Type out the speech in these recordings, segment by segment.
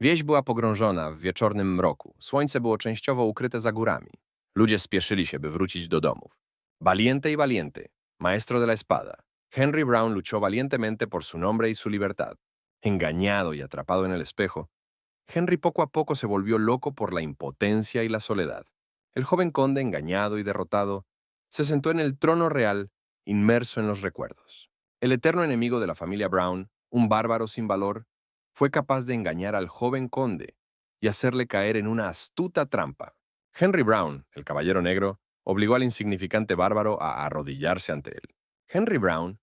Wieś była pogrążona w wieczornym mroku. Słońce było częściowo ukryte za górami. Ludzie spieszyli się, by wrócić do domów. Valiente y valiente, maestro de la espada. Henry Brown luchó valientemente por su nombre y su libertad. Engañado y atrapado en el espejo, Henry poco a poco se volvió loco por la impotencia y la soledad. El joven conde, engañado y derrotado, se sentó en el trono real, inmerso en los recuerdos. El eterno enemigo de la familia Brown, un bárbaro sin valor, fue capaz de engañar al joven conde y hacerle caer en una astuta trampa. Henry Brown, el caballero negro, obligó al insignificante bárbaro a arrodillarse ante él. Henry Brown,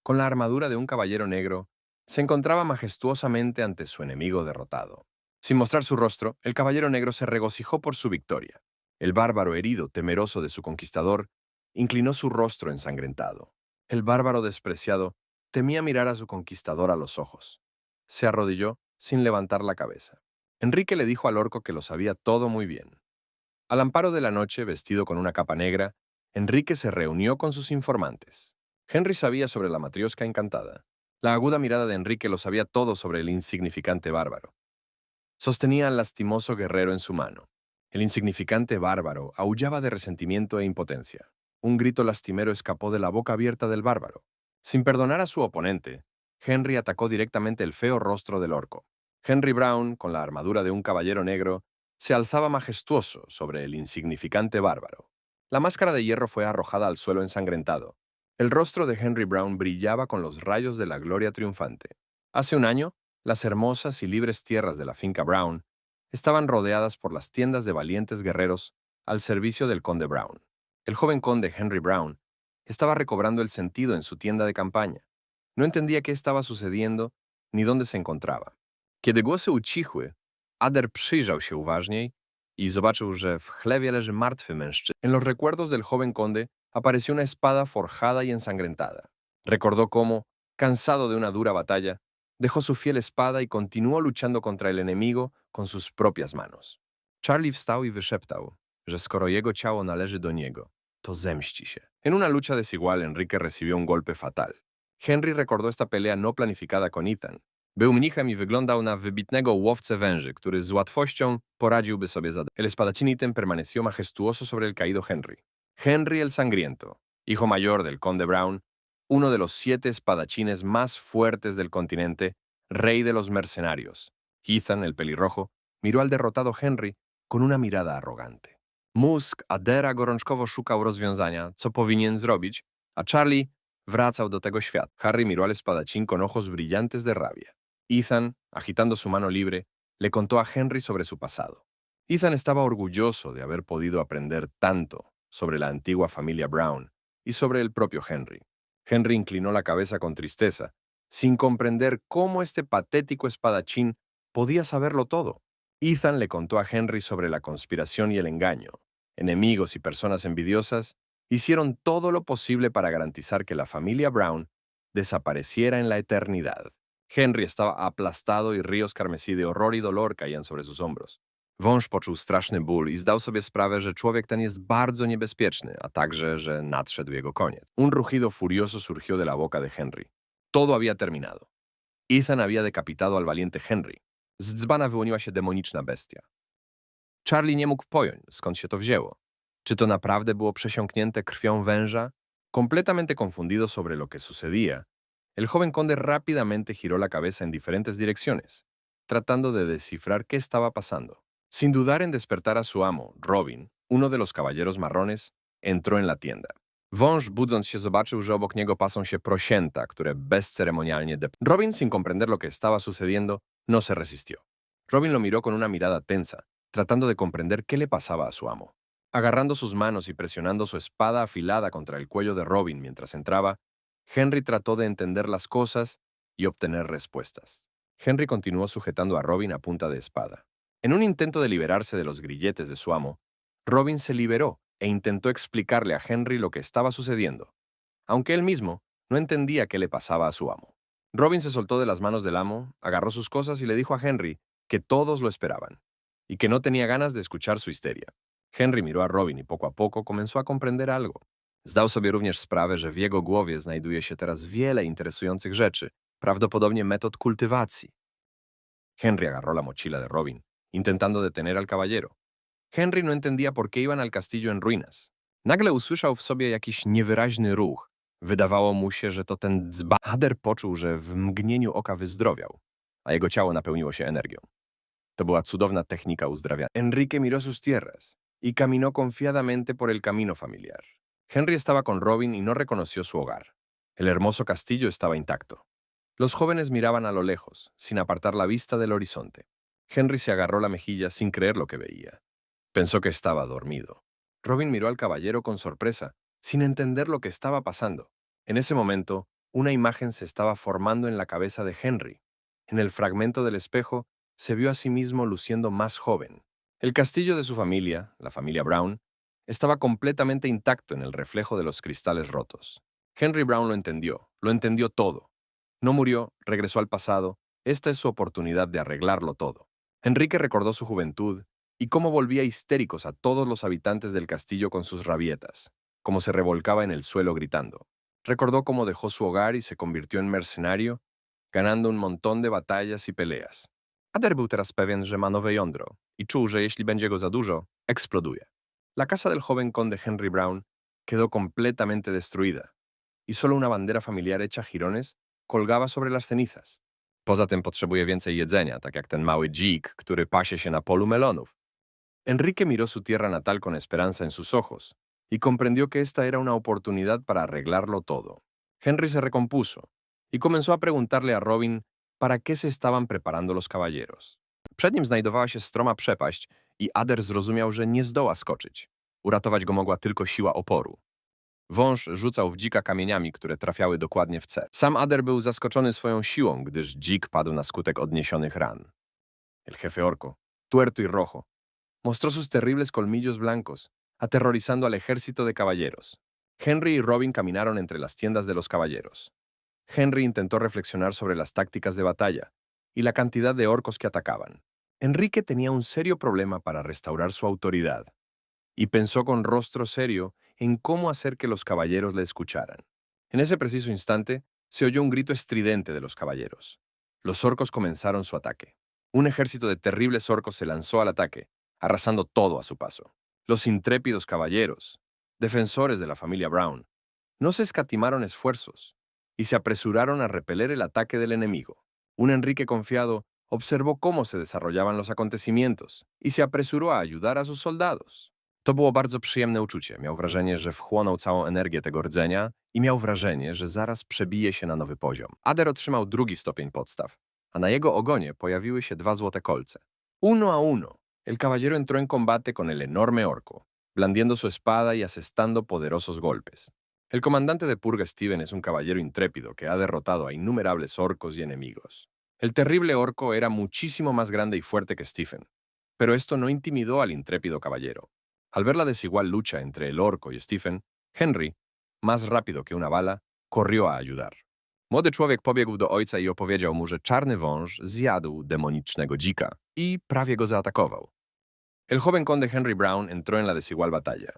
con la armadura de un caballero negro, se encontraba majestuosamente ante su enemigo derrotado. Sin mostrar su rostro, el caballero negro se regocijó por su victoria. El bárbaro herido, temeroso de su conquistador, inclinó su rostro ensangrentado. El bárbaro despreciado temía mirar a su conquistador a los ojos. Se arrodilló sin levantar la cabeza. Enrique le dijo al orco que lo sabía todo muy bien. Al amparo de la noche, vestido con una capa negra, Enrique se reunió con sus informantes. Henry sabía sobre la matriosca encantada. La aguda mirada de Enrique lo sabía todo sobre el insignificante bárbaro. Sostenía al lastimoso guerrero en su mano. El insignificante bárbaro aullaba de resentimiento e impotencia. Un grito lastimero escapó de la boca abierta del bárbaro. Sin perdonar a su oponente, Henry atacó directamente el feo rostro del orco. Henry Brown, con la armadura de un caballero negro, se alzaba majestuoso sobre el insignificante bárbaro. La máscara de hierro fue arrojada al suelo ensangrentado. El rostro de Henry Brown brillaba con los rayos de la gloria triunfante. Hace un año, las hermosas y libres tierras de la finca Brown estaban rodeadas por las tiendas de valientes guerreros al servicio del conde Brown. El joven conde Henry Brown estaba recobrando el sentido en su tienda de campaña. No entendía qué estaba sucediendo ni dónde se encontraba. Kiedy głosy ucichły, Ader przyjrzał się uważniej y zobaczył, że w chlewie leży martwy mężczyzna. En los recuerdos del joven conde apareció una espada forjada y ensangrentada. Recordó cómo, cansado de una dura batalla, dejó su fiel espada y continuó luchando contra el enemigo con sus propias manos. Charlie wstał i wyszeptał, że skoro jego ciało należy do niego, to zemści się. En una lucha desigual, Enrique recibió un golpe fatal. Henry recordó esta pelea no planificada con Ethan. Był mnichem i wyglądał na wybitnego łowcę węży, który z łatwością poradziłby sobie zadanie. El espadachín Ethan permaneció majestuoso sobre el caído Henry. Henry el Sangriento, hijo mayor del conde Brown, uno de los 7 espadachines más fuertes del continente, rey de los mercenarios. Ethan, el pelirrojo, miró al derrotado Henry con una mirada arrogante. Mózg Adera gorączkowo szukał rozwiązania, co powinien zrobić, a Charlie wracał do tego świata. Harry miró al espadachín con ojos brillantes de rabia. Ethan, agitando su mano libre, le contó a Henry sobre su pasado. Ethan estaba orgulloso de haber podido aprender tanto sobre la antigua familia Brown y sobre el propio Henry. Henry inclinó la cabeza con tristeza, sin comprender cómo este patético espadachín podía saberlo todo. Ethan le contó a Henry sobre la conspiración y el engaño. Enemigos y personas envidiosas hicieron todo lo posible para garantizar que la familia Brown desapareciera en la eternidad. Henry estaba aplastado y ríos carmesí de horror y dolor caían sobre sus hombros. Wąż poczuł straszny ból i zdał sobie sprawę, że człowiek ten jest bardzo niebezpieczny, a także, że nadszedł jego koniec. Un rugido furioso surgió de la boca de Henry. Todo había terminado. Ethan había decapitado al valiente Henry. Z dzbana wyłoniła się demoniczna bestia. Charlie nie mógł pojąć, skąd się to wzięło. Czy to naprawdę było przesiąknięte krwią węża? Completamente confundido sobre lo que sucedía, el joven conde rápidamente giró la cabeza en diferentes direcciones, tratando de descifrar qué estaba pasando. Sin dudar en despertar a su amo, Robin, uno de los caballeros marrones, entró en la tienda. Wąż, budząc się, zobaczył, że obok niego pasą się prosięta, które bezceremonialnie Robin, sin comprender lo que estaba sucediendo, no se resistió. Robin lo miró con una mirada tensa, tratando de comprender qué le pasaba a su amo. Agarrando sus manos y presionando su espada afilada contra el cuello de Robin mientras entraba, Henry trató de entender las cosas y obtener respuestas. Henry continuó sujetando a Robin a punta de espada. En un intento de liberarse de los grilletes de su amo, Robin se liberó e intentó explicarle a Henry lo que estaba sucediendo, aunque él mismo no entendía qué le pasaba a su amo. Robin se soltó de las manos del amo, agarró sus cosas y le dijo a Henry que todos lo esperaban y que no tenía ganas de escuchar su histeria. Henry miró a Robin y poco a poco comenzó a comprender algo. Zdał sobie również sprawę, że w jego głowie znajduje się teraz wiele interesujących rzeczy, prawdopodobnie metod kultywacji. Henry agarró la mochila de Robin, intentando detener al caballero. Henry no entendía por qué iban al castillo en ruinas. Nagle usłyszał w sobie jakiś niewyraźny ruch. Wydawało mu się, że to ten dzban. Ader poczuł, że w mgnieniu oka wyzdrowiał, a jego ciało napełniło się energią. To była cudowna technika uzdrawiania. Enrique miró sus tierras y caminó confiadamente por el camino familiar. Henry estaba con Robin y no reconoció su hogar. El hermoso castillo estaba intacto. Los jóvenes miraban a lo lejos, sin apartar la vista del horizonte. Henry se agarró la mejilla sin creer lo que veía. Pensó que estaba dormido. Robin miró al caballero con sorpresa, sin entender lo que estaba pasando. En ese momento, una imagen se estaba formando en la cabeza de Henry. En el fragmento del espejo, se vio a sí mismo luciendo más joven. El castillo de su familia, la familia Brown, estaba completamente intacto en el reflejo de los cristales rotos. Henry Brown lo entendió todo. No murió, regresó al pasado. Esta es su oportunidad de arreglarlo todo. Enrique recordó su juventud y cómo volvía histéricos a todos los habitantes del castillo con sus rabietas, cómo se revolcaba en el suelo gritando. Recordó cómo dejó su hogar y se convirtió en mercenario, ganando un montón de batallas y peleas. Ader był teraz pewien, że ma nowe jądro i czuł, że jeśli będzie go za dużo, exploduje. La casa del joven conde Henry Brown quedó completamente destruida y solo una bandera familiar hecha jirones colgaba sobre las cenizas. Poza tym potrzebuje więcej jedzenia, tak jak ten mały dzik, który pasie się na polu melonów. Enrique miró su tierra natal con esperanza en sus ojos y comprendió que esta era una oportunidad para arreglarlo todo. Henry se recompuso y comenzó a preguntarle a Robin para qué se estaban preparando los caballeros. Przed nim znajdowała się stroma przepaść i Ader zrozumiał, że nie zdoła skoczyć. Uratować go mogła tylko siła oporu. Wąż rzucał w dzika kamieniami, które trafiały dokładnie w cel. Sam Ader był zaskoczony swoją siłą, gdyż dzik padł na skutek odniesionych ran. El jefe orco, tuerto y rojo, mostró sus terribles colmillos blancos, aterrorizando al ejército de caballeros. Henry y Robin caminaron entre las tiendas de los caballeros. Henry intentó reflexionar sobre las tácticas de batalla y la cantidad de orcos que atacaban. Enrique tenía un serio problema para restaurar su autoridad, y pensó con rostro serio en cómo hacer que los caballeros le escucharan. En ese preciso instante, se oyó un grito estridente de los caballeros. Los orcos comenzaron su ataque. Un ejército de terribles orcos se lanzó al ataque, arrasando todo a su paso. Los intrépidos caballeros, defensores de la familia Brown, no se escatimaron esfuerzos y se apresuraron a repeler el ataque del enemigo. Un Enrique confiado observó cómo se desarrollaban los acontecimientos y se apresuró a ayudar a sus soldados. To było bardzo przyjemne uczucie. Miał wrażenie, że wchłonął całą energię tego rdzenia i miał wrażenie, że zaraz przebije się na nowy poziom. Ader otrzymał drugi stopień podstaw, a na jego ogonie pojawiły się 2 złote kolce. Uno a uno, el caballero entró en combate con el enorme orco, blandiendo su espada y asestando poderosos golpes. El comandante de purga Stephen es un caballero intrépido que ha derrotado a innumerables orcos y enemigos. El terrible orco era muchísimo más grande y fuerte que Stephen, pero esto no intimidó al intrépido caballero. Al ver la desigual lucha entre el orco y Stephen, Henry, más rápido que una bala, corrió a ayudar. Młody człowiek pobiegł do ojca i opowiedział mu, że czarny wąż zjadł demonicznego dzika i prawie go zaatakował. El joven conde Henry Brown entró en la desigual batalla.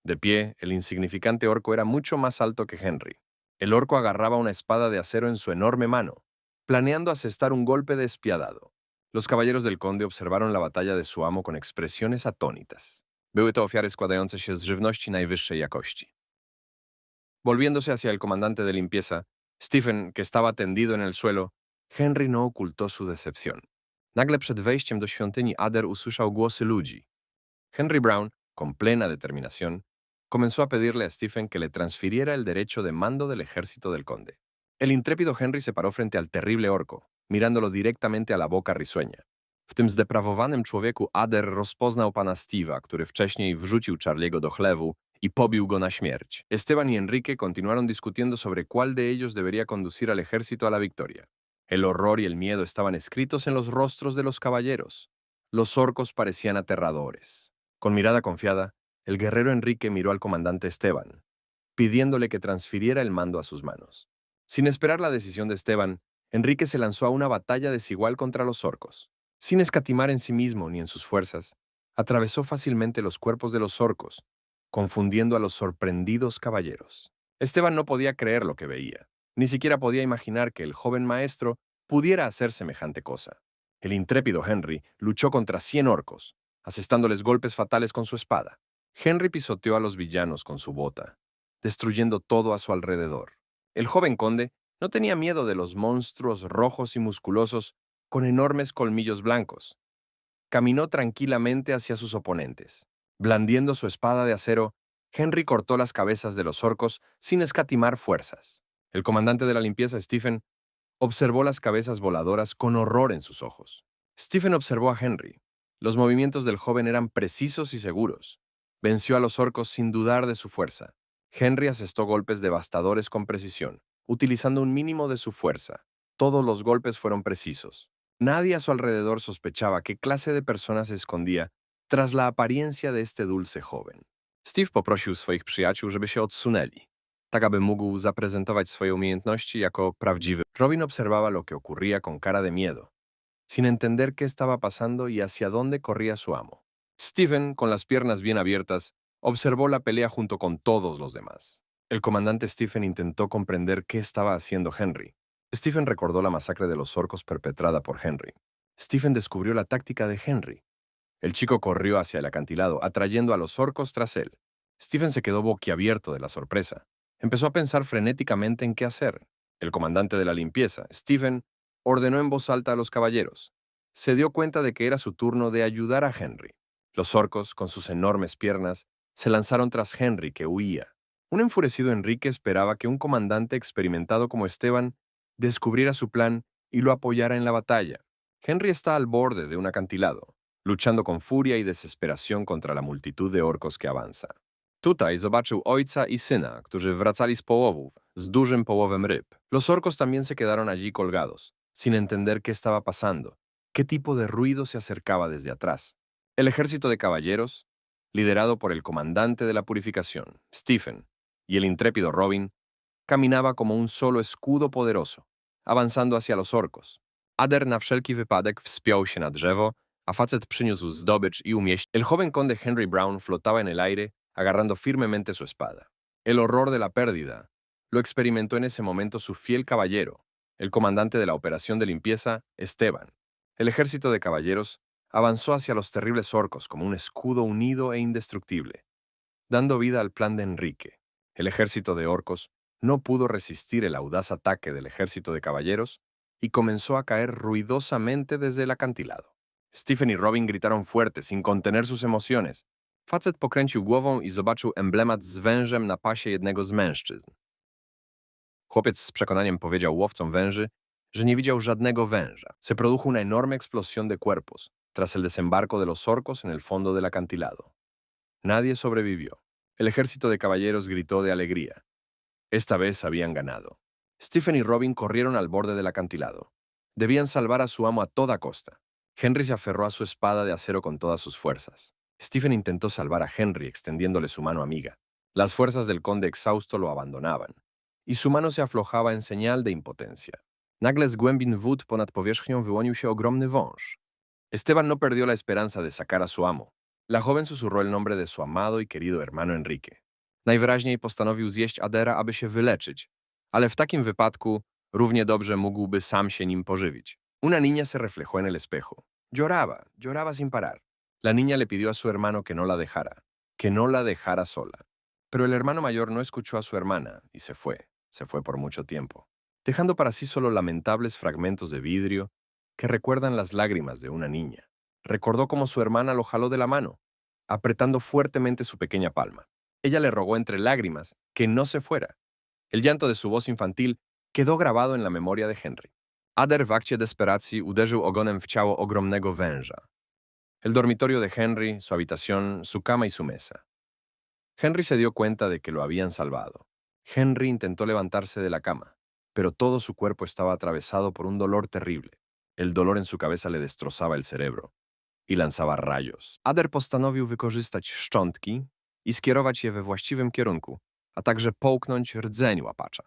De pie, el insignificante orco era mucho más alto que Henry. El orco agarraba una espada de acero en su enorme mano, planeando asestar un golpe despiadado. Los caballeros del conde observaron la batalla de su amo con expresiones atónitas. Były to ofiary składające się z żywności najwyższej jakości. Volviéndose hacia el comandante de limpieza, Stephen, que estaba tendido en el suelo, Henry no ocultó su decepción. Nagle przed wejściem do świątyni Ader usłyszał głosy ludzi. Henry Brown, con plena determinación, comenzó a pedirle a Stephen que le transfiriera el derecho de mando del ejército del conde. El intrépido Henry se paró frente al terrible orco, mirándolo directamente a la boca risueña. W tym zdeprawowanym człowieku Ader rozpoznał pana Steve'a, który wcześniej wrzucił Charliego do chlewu y pobił go na śmierć. Esteban y Enrique continuaron discutiendo sobre cuál de ellos debería conducir al ejército a la victoria. El horror y el miedo estaban escritos en los rostros de los caballeros. Los orcos parecían aterradores. Con mirada confiada, el guerrero Enrique miró al comandante Esteban, pidiéndole que transfiriera el mando a sus manos. Sin esperar la decisión de Esteban, Enrique se lanzó a una batalla desigual contra los orcos. Sin escatimar en sí mismo ni en sus fuerzas, atravesó fácilmente los cuerpos de los orcos, confundiendo a los sorprendidos caballeros. Esteban no podía creer lo que veía. Ni siquiera podía imaginar que el joven maestro pudiera hacer semejante cosa. El intrépido Henry luchó contra 100 orcos, asestándoles golpes fatales con su espada. Henry pisoteó a los villanos con su bota, destruyendo todo a su alrededor. El joven conde no tenía miedo de los monstruos rojos y musculosos con enormes colmillos blancos. Caminó tranquilamente hacia sus oponentes. Blandiendo su espada de acero, Henry cortó las cabezas de los orcos sin escatimar fuerzas. El comandante de la limpieza, Stephen, observó las cabezas voladoras con horror en sus ojos. Stephen observó a Henry. Los movimientos del joven eran precisos y seguros. Venció a los orcos sin dudar de su fuerza. Henry asestó golpes devastadores con precisión, utilizando un mínimo de su fuerza. Todos los golpes fueron precisos. Nadie a su alrededor sospechaba qué clase de persona se escondía tras la apariencia de este dulce joven. Steve poprosił swoich przyjaciół, żeby się odsunęli, tak aby mógł zaprezentować swoje umiejętności jako prawdziwy. Robin observaba lo que ocurría con cara de miedo, sin entender qué estaba pasando y hacia dónde corría su amo. Stephen, con las piernas bien abiertas, observó la pelea junto con todos los demás. El comandante Stephen intentó comprender qué estaba haciendo Henry. Stephen recordó la masacre de los orcos perpetrada por Henry. Stephen descubrió la táctica de Henry. El chico corrió hacia el acantilado, atrayendo a los orcos tras él. Stephen se quedó boquiabierto de la sorpresa. Empezó a pensar frenéticamente en qué hacer. El comandante de la limpieza, Stephen, ordenó en voz alta a los caballeros. Se dio cuenta de que era su turno de ayudar a Henry. Los orcos, con sus enormes piernas, se lanzaron tras Henry, que huía. Un enfurecido Enrique esperaba que un comandante experimentado como Esteban descubriera su plan y lo apoyara en la batalla. Henry está al borde de un acantilado, luchando con furia y desesperación contra la multitud de orcos que avanza. Tutaj zobaczył ojca i syna, którzy wracali z połowów, z dużym połowem ryb. Los orcos también se quedaron allí colgados, sin entender qué estaba pasando, qué tipo de ruido se acercaba desde atrás. El ejército de caballeros, liderado por el comandante de la purificación, Stephen, y el intrépido Robin, caminaba como un solo escudo poderoso, avanzando hacia los orcos. Ader na wszelki wypadek wspiął się na drzewo, a facet przyniósł zdobycz y umieścił. El joven conde Henry Brown flotaba en el aire, agarrando firmemente su espada. El horror de la pérdida lo experimentó en ese momento su fiel caballero, el comandante de la operación de limpieza, Esteban. El ejército de caballeros avanzó hacia los terribles orcos como un escudo unido e indestructible, dando vida al plan de Enrique. El ejército de orcos no pudo resistir el audaz ataque del ejército de caballeros y comenzó a caer ruidosamente desde el acantilado. Stephen y Robin gritaron fuerte, sin contener sus emociones. Facet pokręcił głową i zobaczył emblemat z wężem na pasie jednego z mężczyzn. Chłopiec z przekonaniem powiedział łowcom węży, że nie widział żadnego węża. Se produjo una enorme explosión de cuerpos tras el desembarco de los orcos en el fondo del acantilado. Nadie sobrevivió. El ejército de caballeros gritó de alegría. Esta vez habían ganado. Stephen y Robin corrieron al borde del acantilado. Debían salvar a su amo a toda costa. Henry se aferró a su espada de acero con todas sus fuerzas. Stephen intentó salvar a Henry extendiéndole su mano amiga. Las fuerzas del conde exhausto lo abandonaban, y su mano se aflojaba en señal de impotencia. Nagle z głębin wód ponad powierzchnią wyłonił się ogromny wąż. Esteban no perdió la esperanza de sacar a su amo. La joven susurró el nombre de su amado y querido hermano Enrique. Najwyraźniej postanowił zjeść Adera, aby się wyleczyć, ale w takim wypadku równie dobrze mógłby sam się nim pożywić. Una niña se reflejó en el espejo. Lloraba sin parar. La niña le pidió a su hermano que no la dejara sola. Pero el hermano mayor no escuchó a su hermana y se fue por mucho tiempo, dejando para sí solo lamentables fragmentos de vidrio que recuerdan las lágrimas de una niña. Recordó cómo su hermana lo jaló de la mano, apretando fuertemente su pequeña palma. Ella le rogó entre lágrimas que no se fuera. El llanto de su voz infantil quedó grabado en la memoria de Henry. Ader w akcie desperacji uderzył ogonem w ciało ogromnego węża. El dormitorio de Henry, su habitación, su cama y su mesa. Henry se dio cuenta de que lo habían salvado. Henry intentó levantarse de la cama, pero todo su cuerpo estaba atravesado por un dolor terrible. El dolor en su cabeza le destrozaba el cerebro i lanzaba rayos. Ader postanowił wykorzystać szczątki i skierować je we właściwym kierunku, a także połknąć rdzeń łapacza.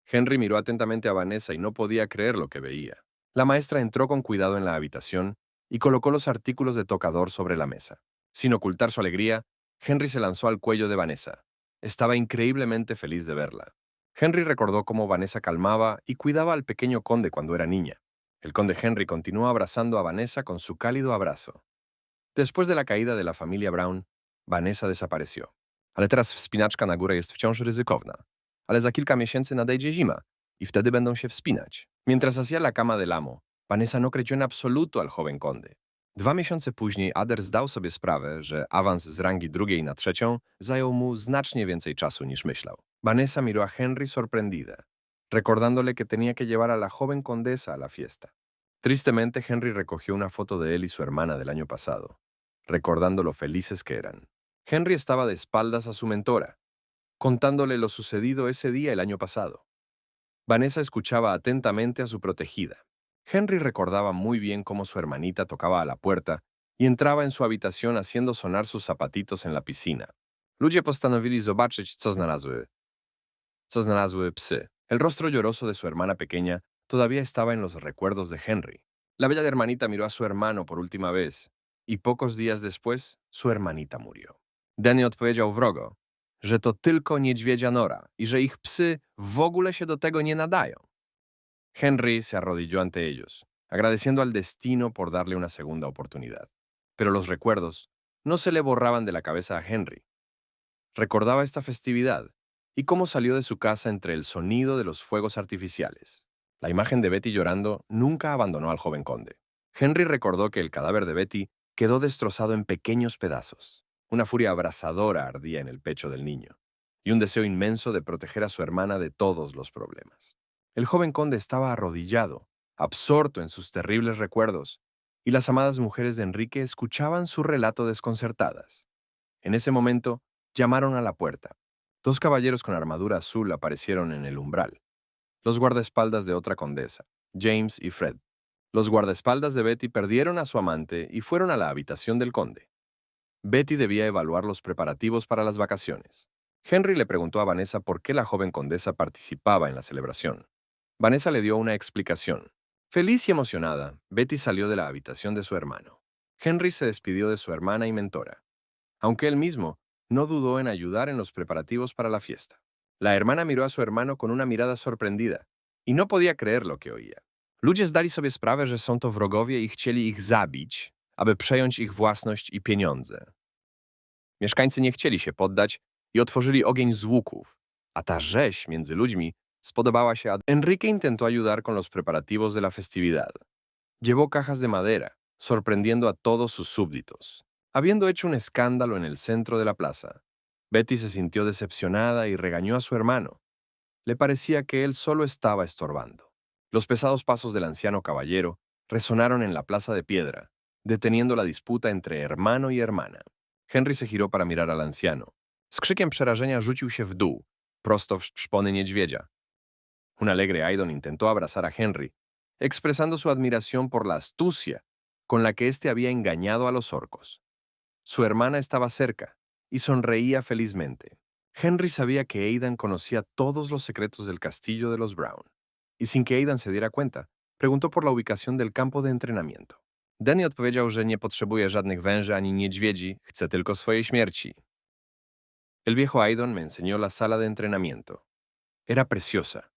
Henry miró atentamente a Vanessa y no podía creer lo que veía. La maestra entró con cuidado en la habitación y colocó los artículos de tocador sobre la mesa. Sin ocultar su alegría, Henry se lanzó al cuello de Vanessa. Estaba increíblemente feliz de verla. Henry recordó cómo Vanessa calmaba y cuidaba al pequeño conde cuando era niña. El conde Henry continuó abrazando a Vanessa con su cálido abrazo. Después de la caída de la familia Brown, Vanessa desapareció. Ale teraz wspinaczka na górę jest wciąż ryzykowna. Ale za kilka miesięcy nadejdzie zima i wtedy będą się wspinać. Mientras hacía la cama del amo, Vanessa no creyó en absoluto al joven conde. 2 miesiące później Adair zdał sobie sprawę, że awans z rangi drugiej na trzecią zajął mu znacznie więcej czasu niż myślał. Vanessa miró a Henry sorprendida, recordándole que tenía que llevar a la joven condesa a la fiesta. Tristemente, Henry recogió una foto de él y su hermana del año pasado, recordando lo felices que eran. Henry estaba de espaldas a su mentora, contándole lo sucedido ese día el año pasado. Vanessa escuchaba atentamente a su protegida. Henry recordaba muy bien cómo su hermanita tocaba a la puerta y entraba en su habitación haciendo sonar sus zapatitos en la piscina. Ludzie postanowili zobaczyć, co znalazły psy. El rostro lloroso de su hermana pequeña todavía estaba en los recuerdos de Henry. La bella hermanita miró a su hermano por última vez y pocos días después su hermanita murió. Danny odpowiedział wrogo, że to tylko niedźwiedzia nora i że ich psy w ogóle się do tego nie nadają. Henry se arrodilló ante ellos, agradeciendo al destino por darle una segunda oportunidad. Pero los recuerdos no se le borraban de la cabeza a Henry. Recordaba esta festividad y cómo salió de su casa entre el sonido de los fuegos artificiales. La imagen de Betty llorando nunca abandonó al joven conde. Henry recordó que el cadáver de Betty quedó destrozado en pequeños pedazos. Una furia abrasadora ardía en el pecho del niño, y un deseo inmenso de proteger a su hermana de todos los problemas. El joven conde estaba arrodillado, absorto en sus terribles recuerdos, y las amadas mujeres de Enrique escuchaban su relato desconcertadas. En ese momento, llamaron a la puerta. 2 caballeros con armadura azul aparecieron en el umbral. Los guardaespaldas de otra condesa, James y Fred. Los guardaespaldas de Betty perdieron a su amante y fueron a la habitación del conde. Betty debía evaluar los preparativos para las vacaciones. Henry le preguntó a Vanessa por qué la joven condesa participaba en la celebración. Vanessa le dio una explicación. Feliz y emocionada, Betty salió de la habitación de su hermano. Henry se despidió de su hermana y mentora, aunque él mismo no dudó en ayudar en los preparativos para la fiesta. La hermana miró a su hermano con una mirada sorprendida y no podía creer lo que oía. Ludzie zdali sobie sprawę, że są to wrogowie i chcieli ich zabić, aby przejąć ich własność i pieniądze. Mieszkańcy nie chcieli się poddać i otworzyli ogień z łuków, a ta rzeź między ludźmi spodobała się a Enrique intentó ayudar con los preparativos de la festividad. Llevó cajas de madera, sorprendiendo a todos sus súbditos. Habiendo hecho un escándalo en el centro de la plaza, Betty se sintió decepcionada y regañó a su hermano. Le parecía que él solo estaba estorbando. Los pesados pasos del anciano caballero resonaron en la plaza de piedra, deteniendo la disputa entre hermano y hermana. Henry se giró para mirar al anciano. Z krzykiem przerażenia rzucił się w dół, prosto w szpony niedźwiedzia. Un alegre Aidon intentó abrazar a Henry, expresando su admiración por la astucia con la que éste había engañado a los orcos. Su hermana estaba cerca y sonreía felizmente. Henry sabía que Aidan conocía todos los secretos del castillo de los Brown, y sin que Aidan se diera cuenta, preguntó por la ubicación del campo de entrenamiento. Danny odpowiedział, że nie potrzebuje żadnych węży ani niedźwiedzi, chce tylko swojej śmierci. El viejo Aidon me enseñó la sala de entrenamiento. Era preciosa.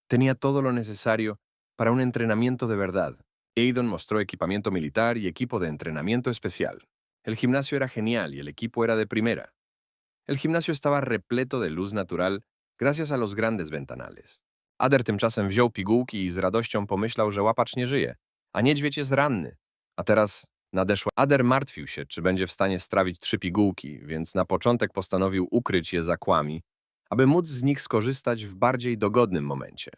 Tenía todo lo necesario para un entrenamiento de verdad. Aidon mostró equipamiento militar y equipo de entrenamiento especial. El gimnasio era genial y el equipo era de primera. El gimnasio estaba repleto de luz natural gracias a los grandes ventanales. Adair tymczasem wziął pigułki i z radością pomyślał, że łapacz nie żyje, a niedźwiedź jest ranny. A teraz nadeszła. Adair martwił się, czy będzie w stanie strawić 3 pigułki, więc na początek postanowił ukryć je za kłami, aby móc z nich skorzystać w bardziej dogodnym momencie.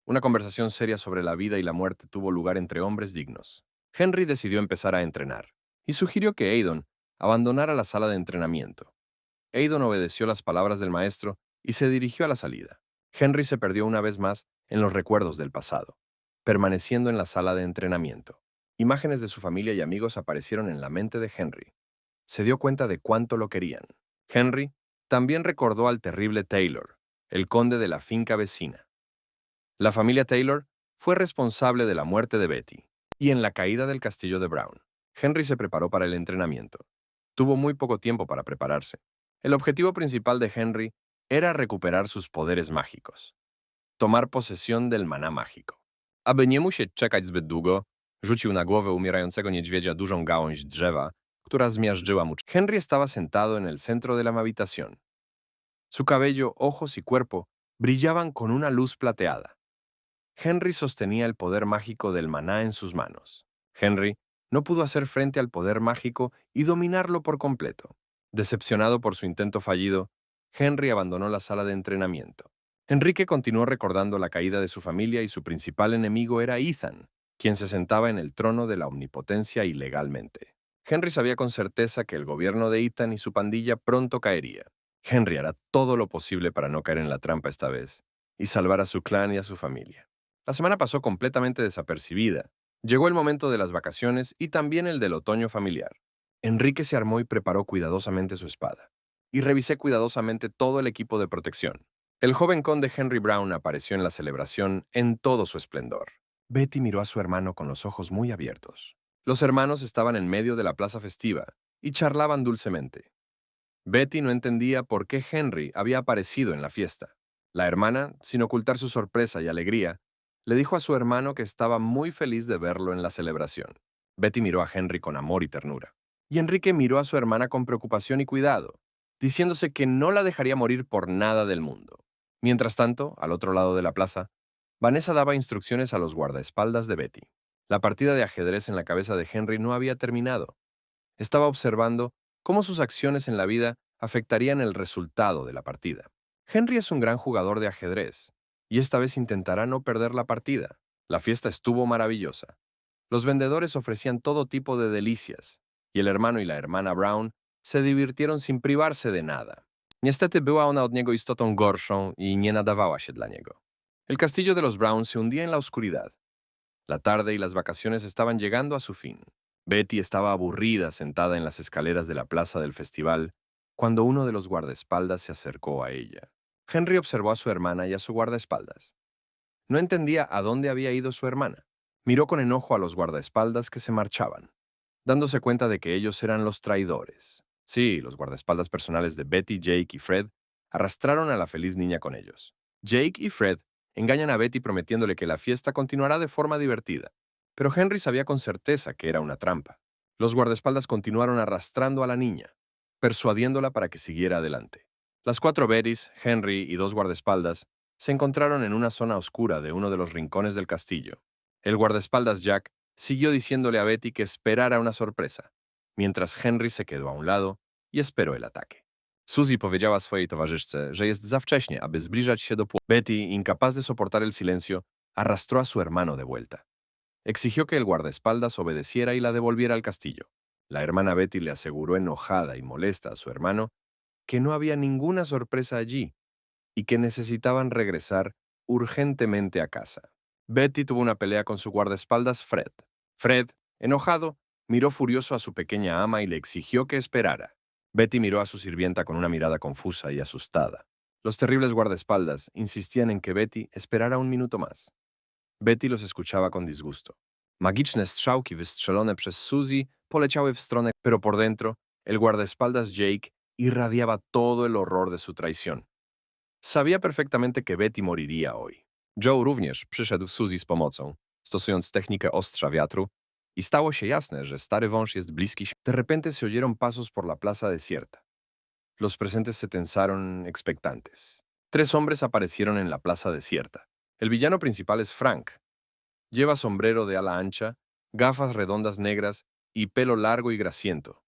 Una conversación seria sobre la vida y la muerte tuvo lugar entre hombres dignos. Henry decidió empezar a entrenar y sugirió que Aidon abandonara la sala de entrenamiento. Aidon obedeció las palabras del maestro y se dirigió a la salida. Henry se perdió una vez más en los recuerdos del pasado, permaneciendo en la sala de entrenamiento. Imágenes de su familia y amigos aparecieron en la mente de Henry. Se dio cuenta de cuánto lo querían. Henry también recordó al terrible Taylor, el conde de la finca vecina. La familia Taylor fue responsable de la muerte de Betty y en la caída del castillo de Brown. Henry se preparó para el entrenamiento. Tuvo muy poco tiempo para prepararse. El objetivo principal de Henry era recuperar sus poderes mágicos, tomar posesión del maná mágico. Aby nie musieć czekać zbyt długo, rzucił na głowę umierającego niedźwiedzia dużą gałąź drzewa, która zmiażdżyła mu. Henry estaba sentado en el centro de la habitación. Su cabello, ojos y cuerpo brillaban con una luz plateada. Henry sostenía el poder mágico del maná en sus manos. Henry no pudo hacer frente al poder mágico y dominarlo por completo. Decepcionado por su intento fallido, Henry abandonó la sala de entrenamiento. Enrique continuó recordando la caída de su familia y su principal enemigo era Ethan, quien se sentaba en el trono de la omnipotencia ilegalmente. Henry sabía con certeza que el gobierno de Ethan y su pandilla pronto caería. Henry hará todo lo posible para no caer en la trampa esta vez y salvar a su clan y a su familia. La semana pasó completamente desapercibida. Llegó el momento de las vacaciones y también el del otoño familiar. Enrique se armó y preparó cuidadosamente su espada. Y revisé cuidadosamente todo el equipo de protección. El joven conde Henry Brown apareció en la celebración en todo su esplendor. Betty miró a su hermano con los ojos muy abiertos. Los hermanos estaban en medio de la plaza festiva y charlaban dulcemente. Betty no entendía por qué Henry había aparecido en la fiesta. La hermana, sin ocultar su sorpresa y alegría, le dijo a su hermano que estaba muy feliz de verlo en la celebración. Betty miró a Henry con amor y ternura. Y Enrique miró a su hermana con preocupación y cuidado, diciéndose que no la dejaría morir por nada del mundo. Mientras tanto, al otro lado de la plaza, Vanessa daba instrucciones a los guardaespaldas de Betty. La partida de ajedrez en la cabeza de Henry no había terminado. Estaba observando cómo sus acciones en la vida afectarían el resultado de la partida. Henry es un gran jugador de ajedrez, y esta vez intentará no perder la partida. La fiesta estuvo maravillosa. Los vendedores ofrecían todo tipo de delicias, y el hermano y la hermana Brown se divirtieron sin privarse de nada. Niestety była ona od niego istotą gorszą i nie nadawała się dla niego. El castillo de los Brown se hundía en la oscuridad. La tarde y las vacaciones estaban llegando a su fin. Betty estaba aburrida sentada en las escaleras de la plaza del festival cuando uno de los guardaespaldas se acercó a ella. Henry observó a su hermana y a su guardaespaldas. No entendía a dónde había ido su hermana. Miró con enojo a los guardaespaldas que se marchaban, dándose cuenta de que ellos eran los traidores. Sí, los guardaespaldas personales de Betty, Jake y Fred arrastraron a la feliz niña con ellos. Jake y Fred engañan a Betty prometiéndole que la fiesta continuará de forma divertida, pero Henry sabía con certeza que era una trampa. Los guardaespaldas continuaron arrastrando a la niña, persuadiéndola para que siguiera adelante. Las 4 Bettys, Henry y 2 guardaespaldas se encontraron en una zona oscura de uno de los rincones del castillo. El guardaespaldas Jack siguió diciéndole a Betty que esperara una sorpresa, mientras Henry se quedó a un lado y esperó el ataque. Suzy powiedziała swojej towarzyszce, że jest za wcześnie, aby zbliżać się do Betty, incapaz de soportar el silencio, arrastró a su hermano de vuelta. Exigió que el guardaespaldas obedeciera y la devolviera al castillo. La hermana Betty le aseguró enojada y molesta a su hermano que no había ninguna sorpresa allí y que necesitaban regresar urgentemente a casa. Betty tuvo una pelea con su guardaespaldas Fred. Fred, enojado, miró furioso a su pequeña ama y le exigió que esperara. Betty miró a su sirvienta con una mirada confusa y asustada. Los terribles guardaespaldas insistían en que Betty esperara un minuto más. Betty los escuchaba con disgusto. Magiczne strzałki wystrzelone przez Suzy poleciały w stronę, pero por dentro, el guardaespaldas Jake irradiaba todo el horror de su traición. Sabía perfectamente que Betty moriría hoy. Joe również przyszedł Suzy z pomocą, stosując technikę ostrza wiatru, y stało się jasne, że stary wąż jest bliski. De repente se oyeron pasos por la plaza desierta. Los presentes se tensaron expectantes. 3 hombres aparecieron en la plaza desierta. El villano principal es Frank. Lleva sombrero de ala ancha, gafas redondas negras y pelo largo y grasiento.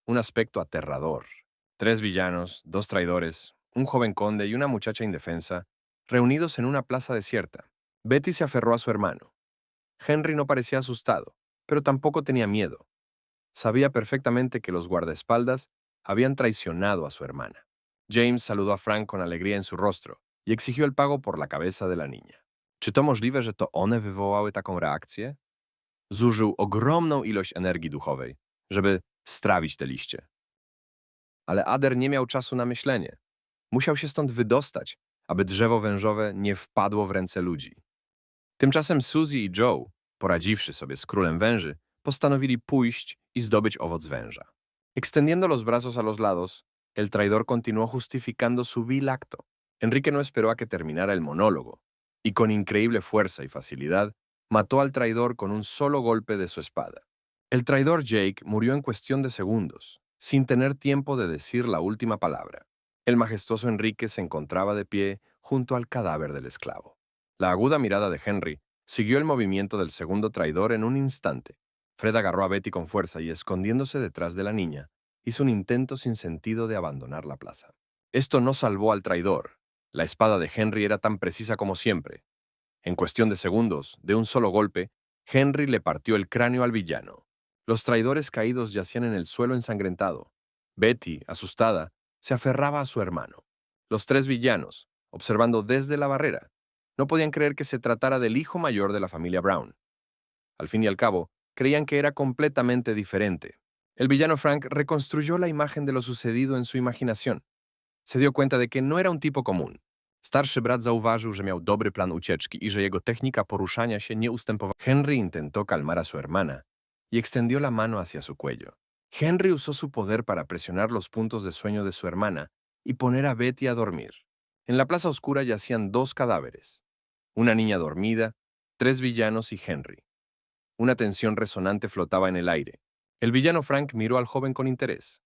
Un aspecto aterrador. 3 villanos, 2 traidores, un joven conde y una muchacha indefensa, reunidos en una plaza desierta. Betty se aferró a su hermano. Henry no parecía asustado, pero tampoco tenía miedo. Sabía perfectamente que los guardaespaldas habían traicionado a su hermana. James saludó a Frank con alegría en su rostro y exigió el pago por la cabeza de la niña. Czy to możliwe, że to one wywołały taką reakcję? Zużył ogromną ilość energii duchowej, żeby strawić te liście. Ale Ader nie miał czasu na myślenie. Musiał się stąd wydostać, aby drzewo wężowe nie wpadło w ręce ludzi. Tymczasem Suzy i Joe, poradziwszy sobie z królem węży, postanowili pójść y zdobyć owoc węża. Extendiendo los brazos a los lados, el traidor continuó justificando su vil acto. Enrique no esperó a que terminara el monólogo, y con increíble fuerza y facilidad mató al traidor con un solo golpe de su espada. El traidor Jake murió en cuestión de segundos, sin tener tiempo de decir la última palabra. El majestuoso Enrique se encontraba de pie junto al cadáver del esclavo. La aguda mirada de Henry siguió el movimiento del segundo traidor en un instante. Fred agarró a Betty con fuerza y, escondiéndose detrás de la niña, hizo un intento sin sentido de abandonar la plaza. Esto no salvó al traidor. La espada de Henry era tan precisa como siempre. En cuestión de segundos, de un solo golpe, Henry le partió el cráneo al villano. Los traidores caídos yacían en el suelo ensangrentado. Betty, asustada, se aferraba a su hermano. Los tres villanos, observando desde la barrera, no podían creer que se tratara del hijo mayor de la familia Brown. Al fin y al cabo, creían que era completamente diferente. El villano Frank reconstruyó la imagen de lo sucedido en su imaginación. Se dio cuenta de que no era un tipo común. Starszy brat zauważył, że miał dobry plan ucieczki i że jego technika poruszania się nie ustępowała. Henry intentó calmar a su hermana y extendió la mano hacia su cuello. Henry usó su poder para presionar los puntos de sueño de su hermana y poner a Betty a dormir. En la plaza oscura yacían dos cadáveres, una niña dormida, tres villanos y Henry. Una tensión resonante flotaba en el aire. El villano Frank miró al joven con interés.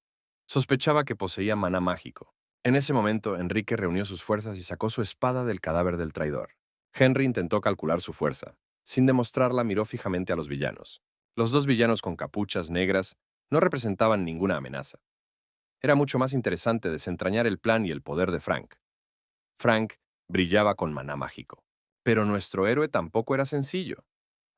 Sospechaba que poseía maná mágico. En ese momento, Enrique reunió sus fuerzas y sacó su espada del cadáver del traidor. Henry intentó calcular su fuerza. Sin demostrarla, miró fijamente a los villanos. Los dos villanos con capuchas negras no representaban ninguna amenaza. Era mucho más interesante desentrañar el plan y el poder de Frank. Frank brillaba con maná mágico. Pero nuestro héroe tampoco era sencillo.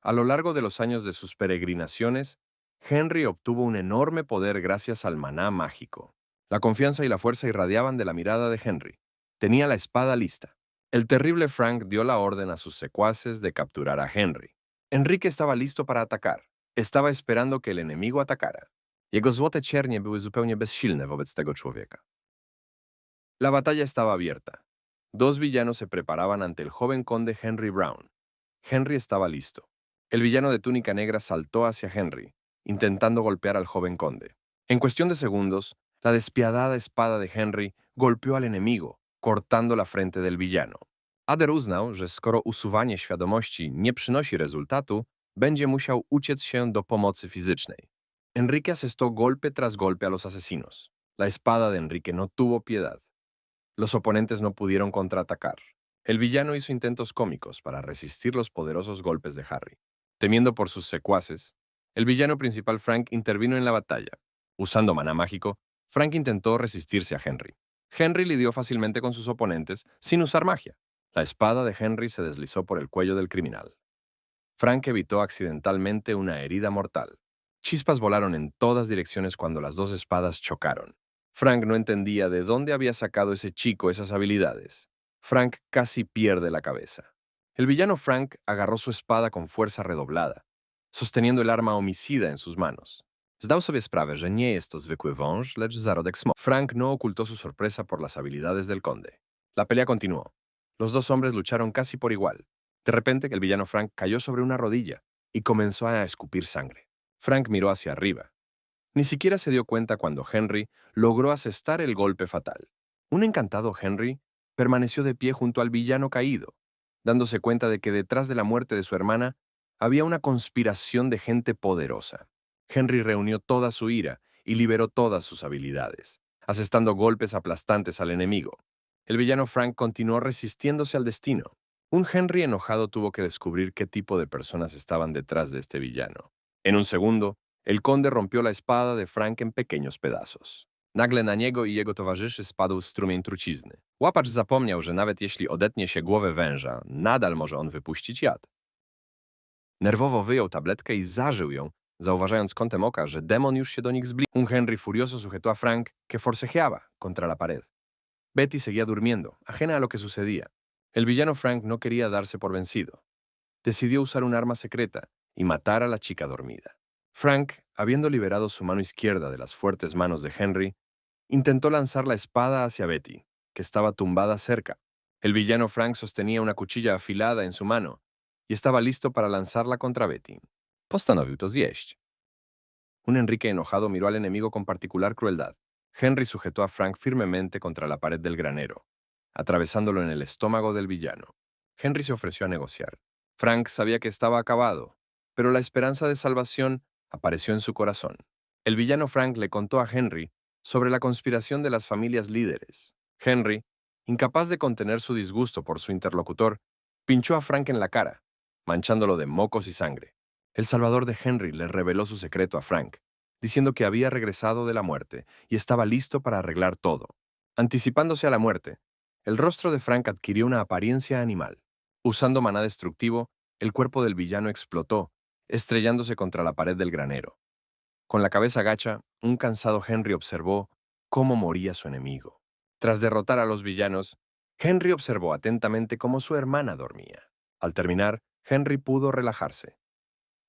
A lo largo de los años de sus peregrinaciones, Henry obtuvo un enorme poder gracias al maná mágico. La confianza y la fuerza irradiaban de la mirada de Henry. Tenía la espada lista. El terrible Frank dio la orden a sus secuaces de capturar a Henry. Enrique estaba listo para atacar. Estaba esperando que el enemigo atacara. Jego złote ciernie były zupełnie bezsilne wobec tego człowieka. La batalla estaba abierta. Dos villanos se preparaban ante el joven conde Henry Brown. Henry estaba listo. El villano de túnica negra saltó hacia Henry, intentando golpear al joven conde. En cuestión de segundos, la despiadada espada de Henry golpeó al enemigo, cortando la frente del villano. Ader uznał, że skoro usuwanie świadomości nie przynosi rezultatu, będzie musiał uciec się do pomocy fizycznej. Enrique asestó golpe tras golpe a los asesinos. La espada de Enrique no tuvo piedad. Los oponentes no pudieron contraatacar. El villano hizo intentos cómicos para resistir los poderosos golpes de Harry. Temiendo por sus secuaces, el villano principal Frank intervino en la batalla. Usando maná mágico, Frank intentó resistirse a Henry. Henry lidió fácilmente con sus oponentes sin usar magia. La espada de Henry se deslizó por el cuello del criminal. Frank evitó accidentalmente una herida mortal. Chispas volaron en todas direcciones cuando las dos espadas chocaron. Frank no entendía de dónde había sacado ese chico esas habilidades. Frank casi pierde la cabeza. El villano Frank agarró su espada con fuerza redoblada, sosteniendo el arma homicida en sus manos. Zdał sobie sprawę, że nie jest to zwykły wąż, lecz zarodek smoka. Frank no ocultó su sorpresa por las habilidades del conde. La pelea continuó. Los dos hombres lucharon casi por igual. De repente, el villano Frank cayó sobre una rodilla y comenzó a escupir sangre. Frank miró hacia arriba. Ni siquiera se dio cuenta cuando Henry logró asestar el golpe fatal. Un encantado Henry permaneció de pie junto al villano caído, dándose cuenta de que detrás de la muerte de su hermana había una conspiración de gente poderosa. Henry reunió toda su ira y liberó todas sus habilidades, asestando golpes aplastantes al enemigo. El villano Frank continuó resistiéndose al destino. Un Henry enojado tuvo que descubrir qué tipo de personas estaban detrás de este villano. En un segundo, el conde rompió la espada de Frank en pequeños pedazos. Nagle na niego i jego towarzyszy spadł strumień trucizny. Łapacz zapomniał, że nawet jeśli odetnie się głowę węża, nadal może on wypuścić jad. Nerwowo wyjął tabletkę i zażył ją, zauważając kątem oka, że demon już się do nich zbliżył. Un Henry furioso sujetó a Frank, que forcejeaba contra la pared. Betty seguía durmiendo, ajena a lo que sucedía. El villano Frank no quería darse por vencido. Decidió usar un arma secreta y matar a la chica dormida. Frank, habiendo liberado su mano izquierda de las fuertes manos de Henry, intentó lanzar la espada hacia Betty, que estaba tumbada cerca. El villano Frank sostenía una cuchilla afilada en su mano y estaba listo para lanzarla contra Betty. Postanowił to zjeść. Un Enrique enojado miró al enemigo con particular crueldad. Henry sujetó a Frank firmemente contra la pared del granero, atravesándolo en el estómago del villano. Henry se ofreció a negociar. Frank sabía que estaba acabado, pero la esperanza de salvación apareció en su corazón. El villano Frank le contó a Henry sobre la conspiración de las familias líderes. Henry, incapaz de contener su disgusto por su interlocutor, pinchó a Frank en la cara, manchándolo de mocos y sangre. El salvador de Henry le reveló su secreto a Frank, diciendo que había regresado de la muerte y estaba listo para arreglar todo. Anticipándose a la muerte, el rostro de Frank adquirió una apariencia animal. Usando maná destructivo, el cuerpo del villano explotó, estrellándose contra la pared del granero. Con la cabeza gacha, un cansado Henry observó cómo moría su enemigo. Tras derrotar a los villanos, Henry observó atentamente cómo su hermana dormía. Al terminar, Henry pudo relajarse.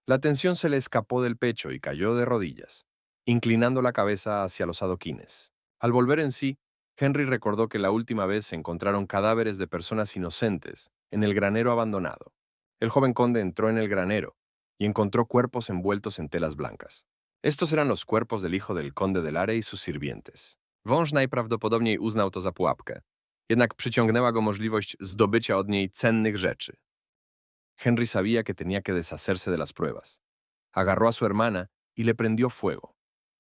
La tensión se le escapó del pecho y cayó de rodillas, inclinando la cabeza hacia los adoquines. Al volver en sí, Henry recordó que la última vez se encontraron cadáveres de personas inocentes en el granero abandonado. El joven conde entró en el granero y encontró cuerpos envueltos en telas blancas. Estos eran los cuerpos del hijo del conde del Are y sus sirvientes. Wąż najprawdopodobniej uznał to za pułapkę, jednak przyciągnęła go możliwość zdobycia od niej cennych rzeczy. Henry sabía que tenía que deshacerse de las pruebas. Agarró a su hermana y le prendió fuego.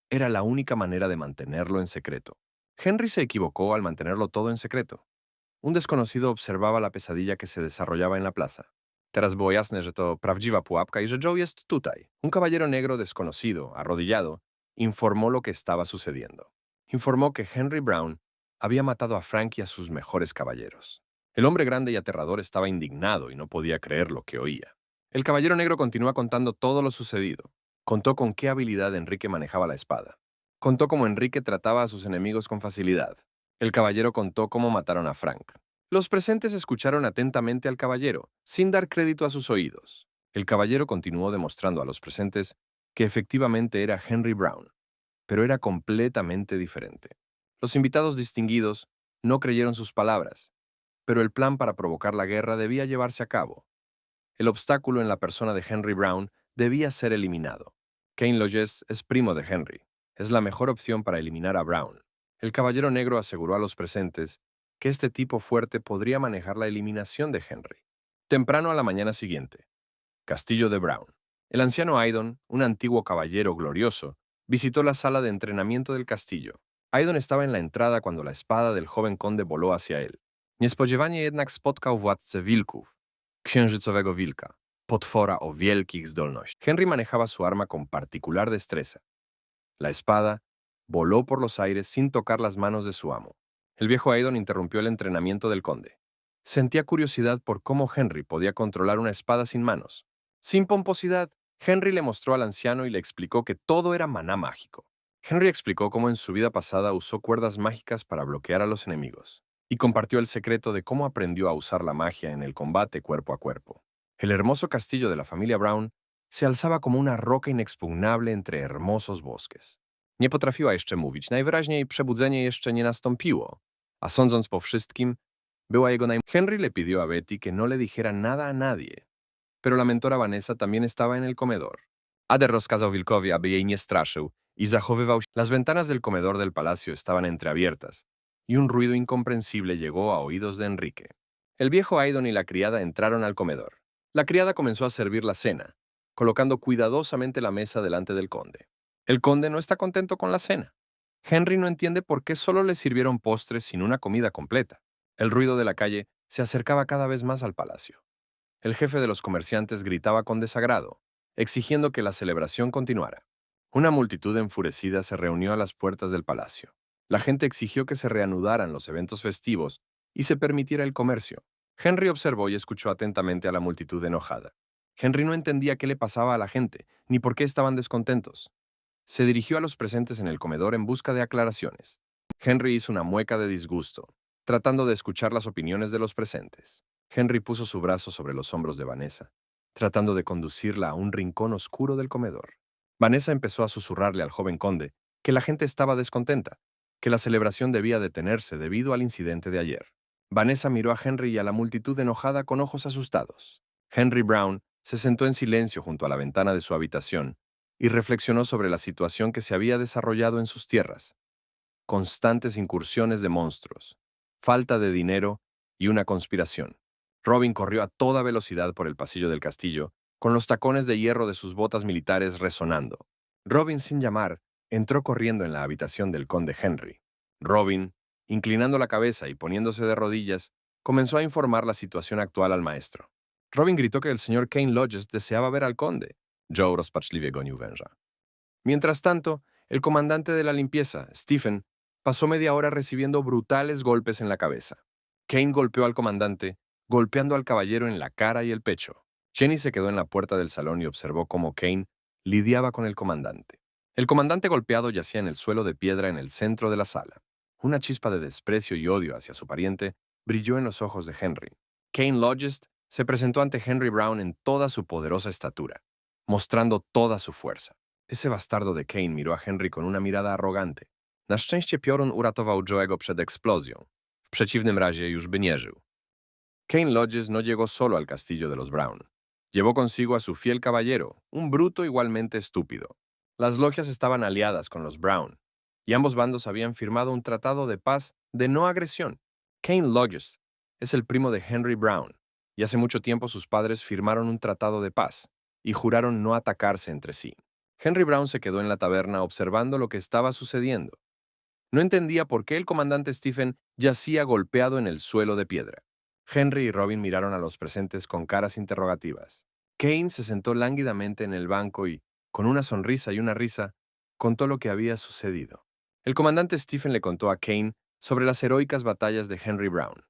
Era la única manera de mantenerlo en secreto. Henry se equivocó al mantenerlo todo en secreto. Un desconocido observaba la pesadilla que se desarrollaba en la plaza. Teraz było jasne, że to prawdziwa pułapka i że Joe jest tutaj. Un caballero negro desconocido, arrodillado, informó lo que estaba sucediendo. Informó que Henry Brown había matado a Frank y a sus mejores caballeros. El hombre grande y aterrador estaba indignado y no podía creer lo que oía. El caballero negro continúa contando todo lo sucedido. Contó con qué habilidad Enrique manejaba la espada. Contó cómo Enrique trataba a sus enemigos con facilidad. El caballero contó cómo mataron a Frank. Los presentes escucharon atentamente al caballero, sin dar crédito a sus oídos. El caballero continuó demostrando a los presentes que efectivamente era Henry Brown, pero era completamente diferente. Los invitados distinguidos no creyeron sus palabras, pero el plan para provocar la guerra debía llevarse a cabo. El obstáculo en la persona de Henry Brown debía ser eliminado. Kane Logis es primo de Henry. Es la mejor opción para eliminar a Brown. El caballero negro aseguró a los presentes que este tipo fuerte podría manejar la eliminación de Henry. Temprano a la mañana siguiente. Castillo de Brown. El anciano Aidon, un antiguo caballero glorioso, visitó la sala de entrenamiento del castillo. Aidon estaba en la entrada cuando la espada del joven conde voló hacia él. Niespodziewanie jednak spotkał władcę wilków, księżycowego wilka, potwora o wielkich zdolnościach. Henry manejaba su arma con particular destreza. La espada voló por los aires sin tocar las manos de su amo. El viejo Aidon interrumpió el entrenamiento del conde. Sentía curiosidad por cómo Henry podía controlar una espada sin manos. Sin pomposidad, Henry le mostró al anciano y le explicó que todo era maná mágico. Henry explicó cómo en su vida pasada usó cuerdas mágicas para bloquear a los enemigos, y compartió el secreto de cómo aprendió a usar la magia en el combate cuerpo a cuerpo. El hermoso castillo de la familia Brown se alzaba como una roca inexpugnable entre hermosos bosques. Nie potrafiła jeszcze mówić, najwyraźniej przebudzenie jeszcze nie nastąpiło, a sądząc po wszystkim, była jego Henry le pidió a Betty que no le dijera nada a nadie, pero la mentora Vanessa también estaba en el comedor. Ader rozkazał wilkowi, aby jej nie straszył i zachowywał się. Las ventanas del comedor del palacio estaban entreabiertas, y un ruido incomprensible llegó a oídos de Enrique. El viejo Aidon y la criada entraron al comedor. La criada comenzó a servir la cena, colocando cuidadosamente la mesa delante del conde. El conde no está contento con la cena. Henry no entiende por qué solo le sirvieron postres sin una comida completa. El ruido de la calle se acercaba cada vez más al palacio. El jefe de los comerciantes gritaba con desagrado, exigiendo que la celebración continuara. Una multitud enfurecida se reunió a las puertas del palacio. La gente exigió que se reanudaran los eventos festivos y se permitiera el comercio. Henry observó y escuchó atentamente a la multitud enojada. Henry no entendía qué le pasaba a la gente, ni por qué estaban descontentos. Se dirigió a los presentes en el comedor en busca de aclaraciones. Henry hizo una mueca de disgusto, tratando de escuchar las opiniones de los presentes. Henry puso su brazo sobre los hombros de Vanessa, tratando de conducirla a un rincón oscuro del comedor. Vanessa empezó a susurrarle al joven conde que la gente estaba descontenta, que la celebración debía detenerse debido al incidente de ayer. Vanessa miró a Henry y a la multitud enojada con ojos asustados. Henry Brown se sentó en silencio junto a la ventana de su habitación y reflexionó sobre la situación que se había desarrollado en sus tierras. Constantes incursiones de monstruos, falta de dinero y una conspiración. Robin corrió a toda velocidad por el pasillo del castillo, con los tacones de hierro de sus botas militares resonando. Robin, sin llamar, entró corriendo en la habitación del conde Henry. Robin, inclinando la cabeza y poniéndose de rodillas, comenzó a informar la situación actual al maestro. Robin gritó que el señor Kane Lodges deseaba ver al conde. Joe rozpaczliwie gonił węża. Mientras tanto, el comandante de la limpieza, Stephen, pasó media hora recibiendo brutales golpes en la cabeza. Kane golpeó al comandante, golpeando al caballero en la cara y el pecho. Jenny se quedó en la puerta del salón y observó cómo Kane lidiaba con el comandante. El comandante golpeado yacía en el suelo de piedra en el centro de la sala. Una chispa de desprecio y odio hacia su pariente brilló en los ojos de Henry. Kane Lodges se presentó ante Henry Brown en toda su poderosa estatura, mostrando toda su fuerza. Ese bastardo de Kane miró a Henry con una mirada arrogante. Na szczęście piorun uratował Joe'ego przed eksplozją. W przeciwnym razie już by nie żył. Kane Lodges no llegó solo al castillo de los Brown. Llevó consigo a su fiel caballero, un bruto igualmente estúpido. Las logias estaban aliadas con los Brown, y ambos bandos habían firmado un tratado de paz de no agresión. Kane Lodges es el primo de Henry Brown, y hace mucho tiempo sus padres firmaron un tratado de paz y juraron no atacarse entre sí. Henry Brown se quedó en la taberna observando lo que estaba sucediendo. No entendía por qué el comandante Stephen yacía golpeado en el suelo de piedra. Henry y Robin miraron a los presentes con caras interrogativas. Kane se sentó lánguidamente en el banco y, con una sonrisa y una risa, contó lo que había sucedido. El comandante Stephen le contó a Kane sobre las heroicas batallas de Henry Brown,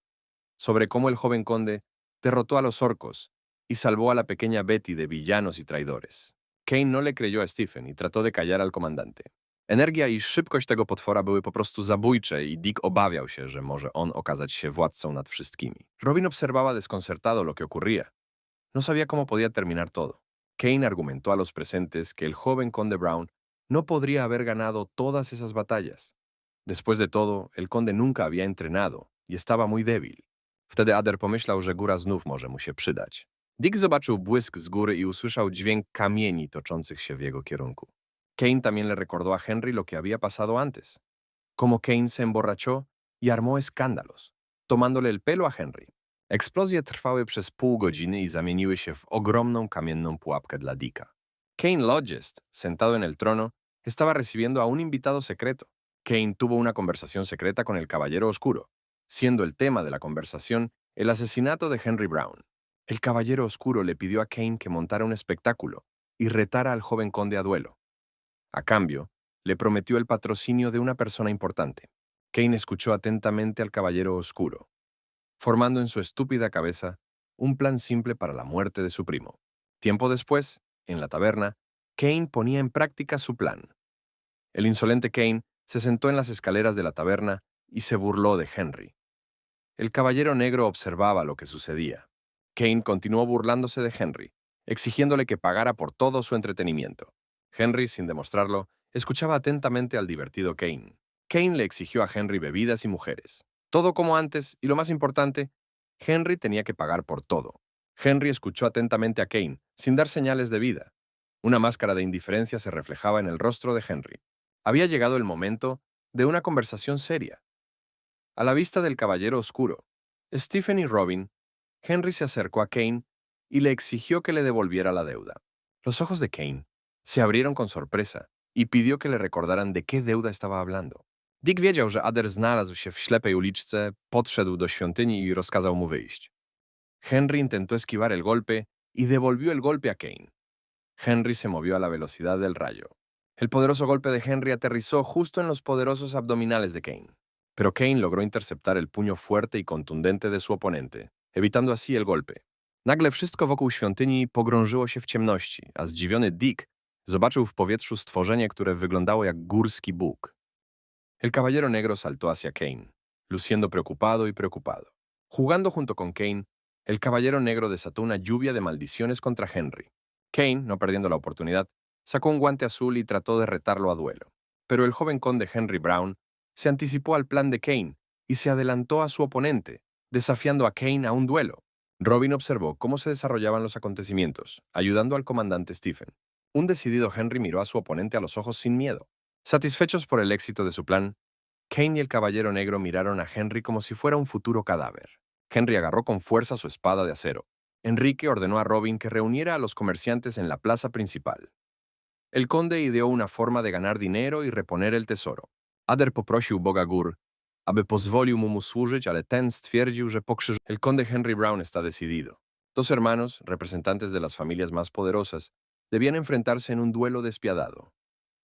sobre cómo el joven conde derrotó a los orcos y salvó a la pequeña Betty de villanos y traidores. Kane no le creyó a Stephen y trató de callar al comandante. Energia i szybkość tego potwora były po prostu zabójcze i Dick obawiał się, że może on okazać się władcą nad wszystkimi. Robin observaba desconcertado lo que ocurría. No sabía cómo podía terminar todo. Kane argumentó a los presentes que el joven conde Brown no podría haber ganado todas esas batallas. Después de todo, el conde nunca había entrenado y estaba muy débil. Wtedy Ader pomyślał, że góra znów może mu się przydać. Dick zobaczył błysk z góry y usłyszał dźwięk kamieni toczących się w jego kierunku. Kane también le recordó a Henry lo que había pasado antes, cómo Kane se emborrachó y armó escándalos, tomándole el pelo a Henry. Eksplozje trwały przez pół godziny i zamieniły się w ogromną kamienną pułapkę dla Dicka. Kane Lodges, sentado en el trono, estaba recibiendo a un invitado secreto. Kane tuvo una conversación secreta con el Caballero Oscuro, siendo el tema de la conversación el asesinato de Henry Brown. El Caballero Oscuro le pidió a Kane que montara un espectáculo y retara al joven conde a duelo. A cambio, le prometió el patrocinio de una persona importante. Kane escuchó atentamente al Caballero Oscuro, formando en su estúpida cabeza un plan simple para la muerte de su primo. Tiempo después, en la taberna, Kane ponía en práctica su plan. El insolente Kane se sentó en las escaleras de la taberna y se burló de Henry. El Caballero Negro observaba lo que sucedía. Kane continuó burlándose de Henry, exigiéndole que pagara por todo su entretenimiento. Henry, sin demostrarlo, escuchaba atentamente al divertido Kane. Kane le exigió a Henry bebidas y mujeres. Todo como antes, y lo más importante, Henry tenía que pagar por todo. Henry escuchó atentamente a Kane, sin dar señales de vida. Una máscara de indiferencia se reflejaba en el rostro de Henry. Había llegado el momento de una conversación seria. A la vista del Caballero Oscuro, Stephen y Robin, Henry se acercó a Kane y le exigió que le devolviera la deuda. Los ojos de Kane se abrieron con sorpresa y pidió que le recordaran de qué deuda estaba hablando. Dick wiedział, że Ader znalazł się w ślepej uliczce, podszedł do świątyni i rozkazał mu wyjść. Henry intentó esquivar el golpe y devolvió el golpe a Kane. Henry se movió a la velocidad del rayo. El poderoso golpe de Henry aterrizó justo en los poderosos abdominales de Kane. Pero Kane logró interceptar el puño fuerte y contundente de su oponente, evitando así el golpe. Nagle wszystko wokół świątyni pogrążyło się w ciemności, a zdziwiony Dick zobaczył w powietrzu stworzenie, które wyglądało jak górski bóg. El Caballero Negro saltó hacia Kane, luciendo preocupado y preocupado. Jugando junto con Kane, el Caballero Negro desató una lluvia de maldiciones contra Henry. Kane, no perdiendo la oportunidad, sacó un guante azul y trató de retarlo a duelo. Pero el joven conde Henry Brown se anticipó al plan de Kane y se adelantó a su oponente, desafiando a Kane a un duelo. Robin observó cómo se desarrollaban los acontecimientos, ayudando al comandante Stephen. Un decidido Henry miró a su oponente a los ojos sin miedo. Satisfechos por el éxito de su plan, Kane y el Caballero Negro miraron a Henry como si fuera un futuro cadáver. Henry agarró con fuerza su espada de acero. Enrique ordenó a Robin que reuniera a los comerciantes en la plaza principal. El conde ideó una forma de ganar dinero y reponer el tesoro. Ader poprosił Boga Gór, aby pozwolił mu służyć, ale ten stwierdził, że pokrzyż... El conde Henry Brown está decidido. Dos hermanos, representantes de las familias más poderosas, debían enfrentarse en un duelo despiadado.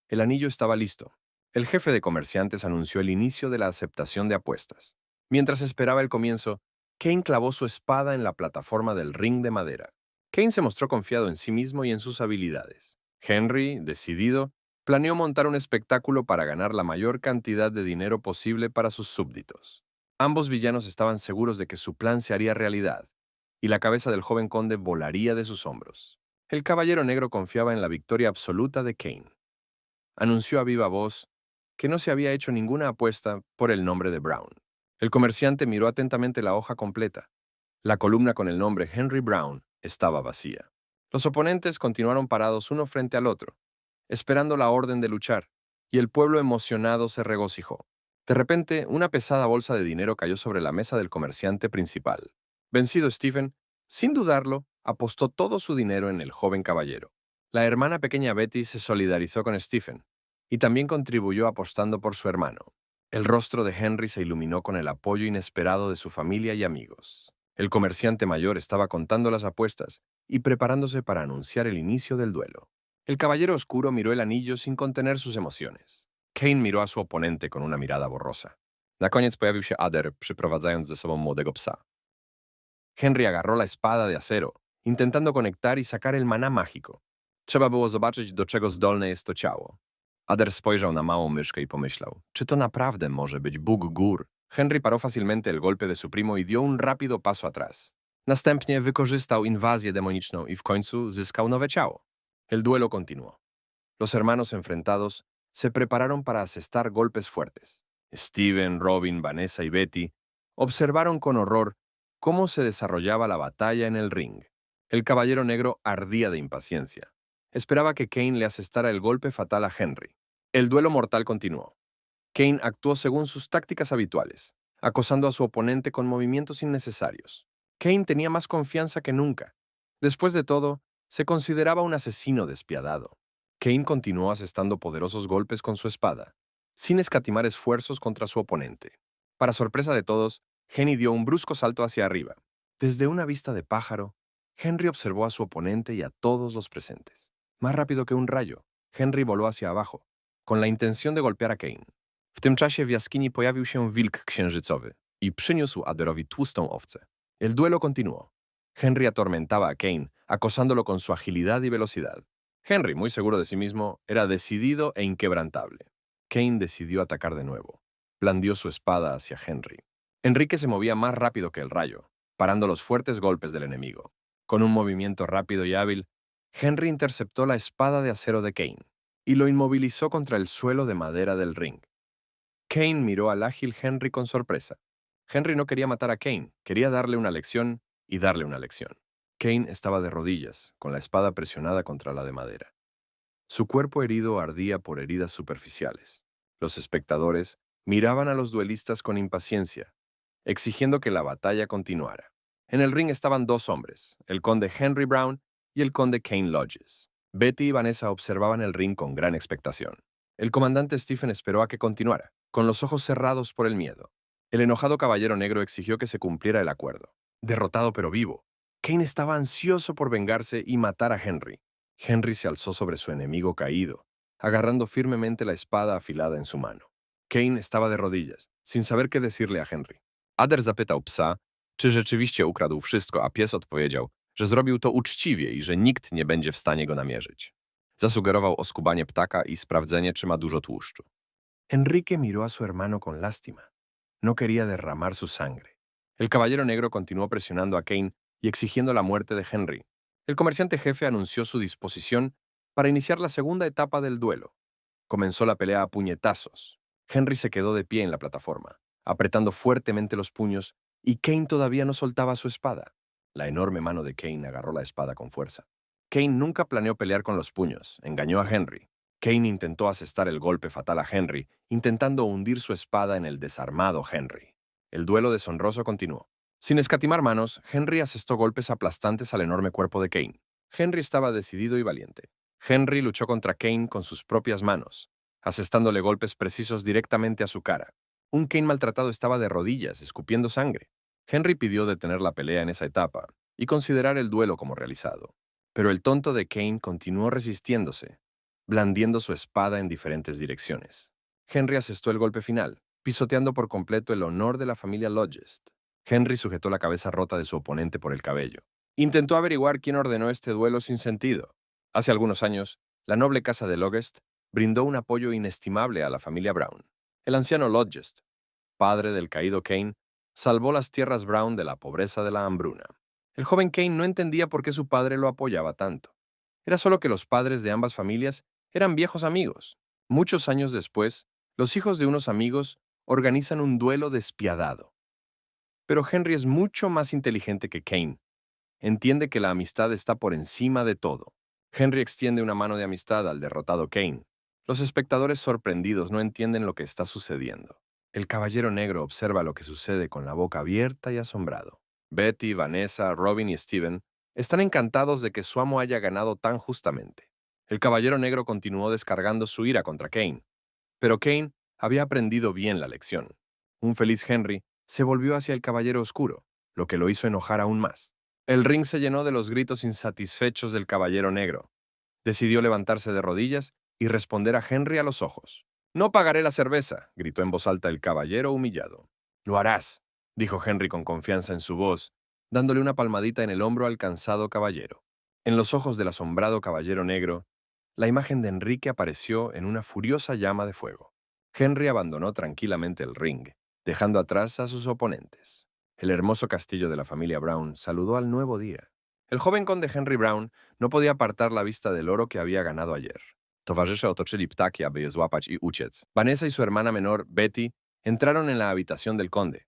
El anillo estaba listo. El jefe de comerciantes anunció el inicio de la aceptación de apuestas. Mientras esperaba el comienzo, Kane clavó su espada en la plataforma del ring de madera. Kane se mostró confiado en sí mismo y en sus habilidades. Henry, decidido, planeó montar un espectáculo para ganar la mayor cantidad de dinero posible para sus súbditos. Ambos villanos estaban seguros de que su plan se haría realidad, y la cabeza del joven conde volaría de sus hombros. El caballero negro confiaba en la victoria absoluta de Kane. Anunció a viva voz que no se había hecho ninguna apuesta por el nombre de Brown. El comerciante miró atentamente la hoja completa. La columna con el nombre Henry Brown estaba vacía. Los oponentes continuaron parados uno frente al otro, esperando la orden de luchar, y el pueblo emocionado se regocijó. De repente, una pesada bolsa de dinero cayó sobre la mesa del comerciante principal. Vencido Stephen, sin dudarlo, apostó todo su dinero en el joven caballero. La hermana pequeña Betty se solidarizó con Stephen, y también contribuyó apostando por su hermano. El rostro de Henry se iluminó con el apoyo inesperado de su familia y amigos. El comerciante mayor estaba contando las apuestas y preparándose para anunciar el inicio del duelo. El caballero oscuro miró el anillo sin contener sus emociones. Kane miró a su oponente con una mirada borrosa. Na koniec pojawił się Ader, przyprowadzając ze sobą młodego psa. Henry agarró la espada de acero, intentando conectar y sacar el maná mágico. Trzeba było zobaczyć, do czego zdolne jest to ciało. Ader spojrzał na małą myszkę i pomyślał, czy to naprawdę może być Bóg gór? Henry paró fácilmente el golpe de su primo y dio un rápido paso atrás. Następnie wykorzystał inwazję demoniczną i w końcu zyskał nowe ciało. El duelo continuó. Los hermanos enfrentados se prepararon para asestar golpes fuertes. Steven, Robin, Vanessa y Betty observaron con horror cómo se desarrollaba la batalla en el ring. El caballero negro ardía de impaciencia. Esperaba que Kane le asestara el golpe fatal a Henry. El duelo mortal continuó. Kane actuó según sus tácticas habituales, acosando a su oponente con movimientos innecesarios. Kane tenía más confianza que nunca. Después de todo, se consideraba un asesino despiadado. Kane continuó asestando poderosos golpes con su espada, sin escatimar esfuerzos contra su oponente. Para sorpresa de todos, Henry dio un brusco salto hacia arriba. Desde una vista de pájaro, Henry observó a su oponente y a todos los presentes. Más rápido que un rayo, Henry voló hacia abajo, con la intención de golpear a Kane. W tym czasie w jaskini pojawił się wilk księżycowy i przyniósł Aderowi tłustą owcę. El duelo continuó. Henry atormentaba a Kane, acosándolo con su agilidad y velocidad. Henry, muy seguro de sí mismo, era decidido e inquebrantable. Kane decidió atacar de nuevo. Blandió su espada hacia Henry. Enrique se movía más rápido que el rayo, parando los fuertes golpes del enemigo. Con un movimiento rápido y hábil, Henry interceptó la espada de acero de Kane y lo inmovilizó contra el suelo de madera del ring. Kane miró al ágil Henry con sorpresa. Henry no quería matar a Kane, quería darle una lección y darle una lección. Kane estaba de rodillas, con la espada presionada contra la de madera. Su cuerpo herido ardía por heridas superficiales. Los espectadores miraban a los duelistas con impaciencia, exigiendo que la batalla continuara. En el ring estaban dos hombres, el conde Henry Brown y el conde Kane Lodges. Betty y Vanessa observaban el ring con gran expectación. El comandante Stephen esperó a que continuara, con los ojos cerrados por el miedo. El enojado caballero negro exigió que se cumpliera el acuerdo. Derrotado pero vivo, Kane estaba ansioso por vengarse y matar a Henry. Henry se alzó sobre su enemigo caído, agarrando firmemente la espada afilada en su mano. Kane estaba de rodillas, sin saber qué decirle a Henry. Ader zapytał psa, czy rzeczywiście ukradł wszystko, a pies odpowiedział, że zrobił to uczciwie i że nikt nie będzie w stanie go namierzyć. Zasugerował oskubanie ptaka i sprawdzenie, czy ma dużo tłuszczu. Enrique miró a su hermano con lástima. No quería derramar su sangre. El caballero negro continuó presionando a Kane y exigiendo la muerte de Henry. El comerciante jefe anunció su disposición para iniciar la segunda etapa del duelo. Comenzó la pelea a puñetazos. Henry se quedó de pie en la plataforma, apretando fuertemente los puños, y Kane todavía no soltaba su espada. La enorme mano de Kane agarró la espada con fuerza. Kane nunca planeó pelear con los puños, engañó a Henry. Kane intentó asestar el golpe fatal a Henry, intentando hundir su espada en el desarmado Henry. El duelo deshonroso continuó. Sin escatimar manos, Henry asestó golpes aplastantes al enorme cuerpo de Kane. Henry estaba decidido y valiente. Henry luchó contra Kane con sus propias manos, asestándole golpes precisos directamente a su cara. Un Kane maltratado estaba de rodillas, escupiendo sangre. Henry pidió detener la pelea en esa etapa y considerar el duelo como realizado. Pero el tonto de Kane continuó resistiéndose, blandiendo su espada en diferentes direcciones. Henry asestó el golpe final, pisoteando por completo el honor de la familia Lodgest. Henry sujetó la cabeza rota de su oponente por el cabello. Intentó averiguar quién ordenó este duelo sin sentido. Hace algunos años, la noble casa de Lodgest brindó un apoyo inestimable a la familia Brown. El anciano Lodgest, padre del caído Kane, salvó las tierras Brown de la pobreza de la hambruna. El joven Kane no entendía por qué su padre lo apoyaba tanto. Era solo que los padres de ambas familias eran viejos amigos. Muchos años después, los hijos de unos amigos organizan un duelo despiadado. Pero Henry es mucho más inteligente que Kane. Entiende que la amistad está por encima de todo. Henry extiende una mano de amistad al derrotado Kane. Los espectadores sorprendidos no entienden lo que está sucediendo. El caballero negro observa lo que sucede con la boca abierta y asombrado. Betty, Vanessa, Robin y Steven están encantados de que su amo haya ganado tan justamente. El caballero negro continuó descargando su ira contra Kane, pero Kane había aprendido bien la lección. Un feliz Henry se volvió hacia el caballero oscuro, lo que lo hizo enojar aún más. El ring se llenó de los gritos insatisfechos del caballero negro. Decidió levantarse de rodillas y responder a Henry a los ojos. «No pagaré la cerveza», gritó en voz alta el caballero humillado. «Lo harás», dijo Henry con confianza en su voz, dándole una palmadita en el hombro al cansado caballero. En los ojos del asombrado caballero negro, la imagen de Enrique apareció en una furiosa llama de fuego. Henry abandonó tranquilamente el ring, dejando atrás a sus oponentes. El hermoso castillo de la familia Brown saludó al nuevo día. El joven conde Henry Brown no podía apartar la vista del oro que había ganado ayer. Towarzysze otoczyli ptaki, aby je złapać i uciec. Vanessa y su hermana menor, Betty, entraron en la habitación del conde.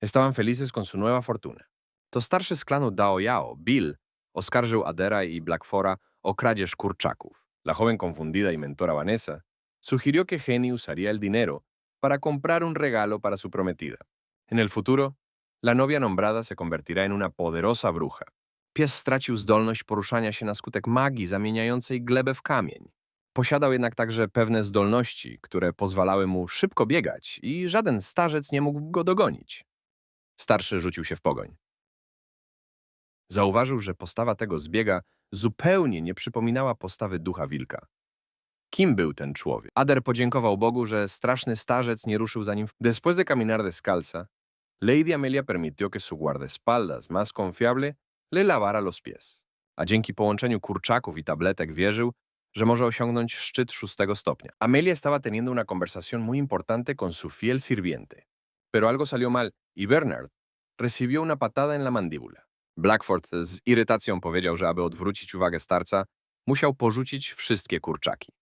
Estaban felices con su nueva fortuna. To starszy z klanu Dao Yao, Bill, oskarżył Adera y Blackfora o kradzież kurczaków. La joven confundida y mentora Vanessa sugirió que Jenny usaría el dinero para comprar un regalo para su prometida. En el futuro, la novia nombrada se convertirá en una poderosa bruja. Pies stracił zdolność poruszania się na skutek magii zamieniającej glebę w kamień. Posiadał jednak także pewne zdolności, które pozwalały mu szybko biegać i żaden starzec nie mógł go dogonić. Starszy rzucił się w pogoń. Zauważył, że postawa tego zbiega zupełnie nie przypominała postawy ducha wilka. Kim był ten człowiek? Ader podziękował Bogu, że straszny starzec nie ruszył za nim. Después de caminar descalza, Lady Amelia permitió que su guardaespaldas más confiable le lavara los pies. A dzięki połączeniu kurczaków i tabletek wierzył, że może osiągnąć szczyt 6. stopnia. Amelia estaba teniendo una conversación muy importante con su fiel sirviente. Pero algo salió mal y Bernard recibió una patada en la mandíbula. Blackford z irytacją powiedział, że aby odwrócić uwagę starca, musiał porzucić wszystkie kurczaki.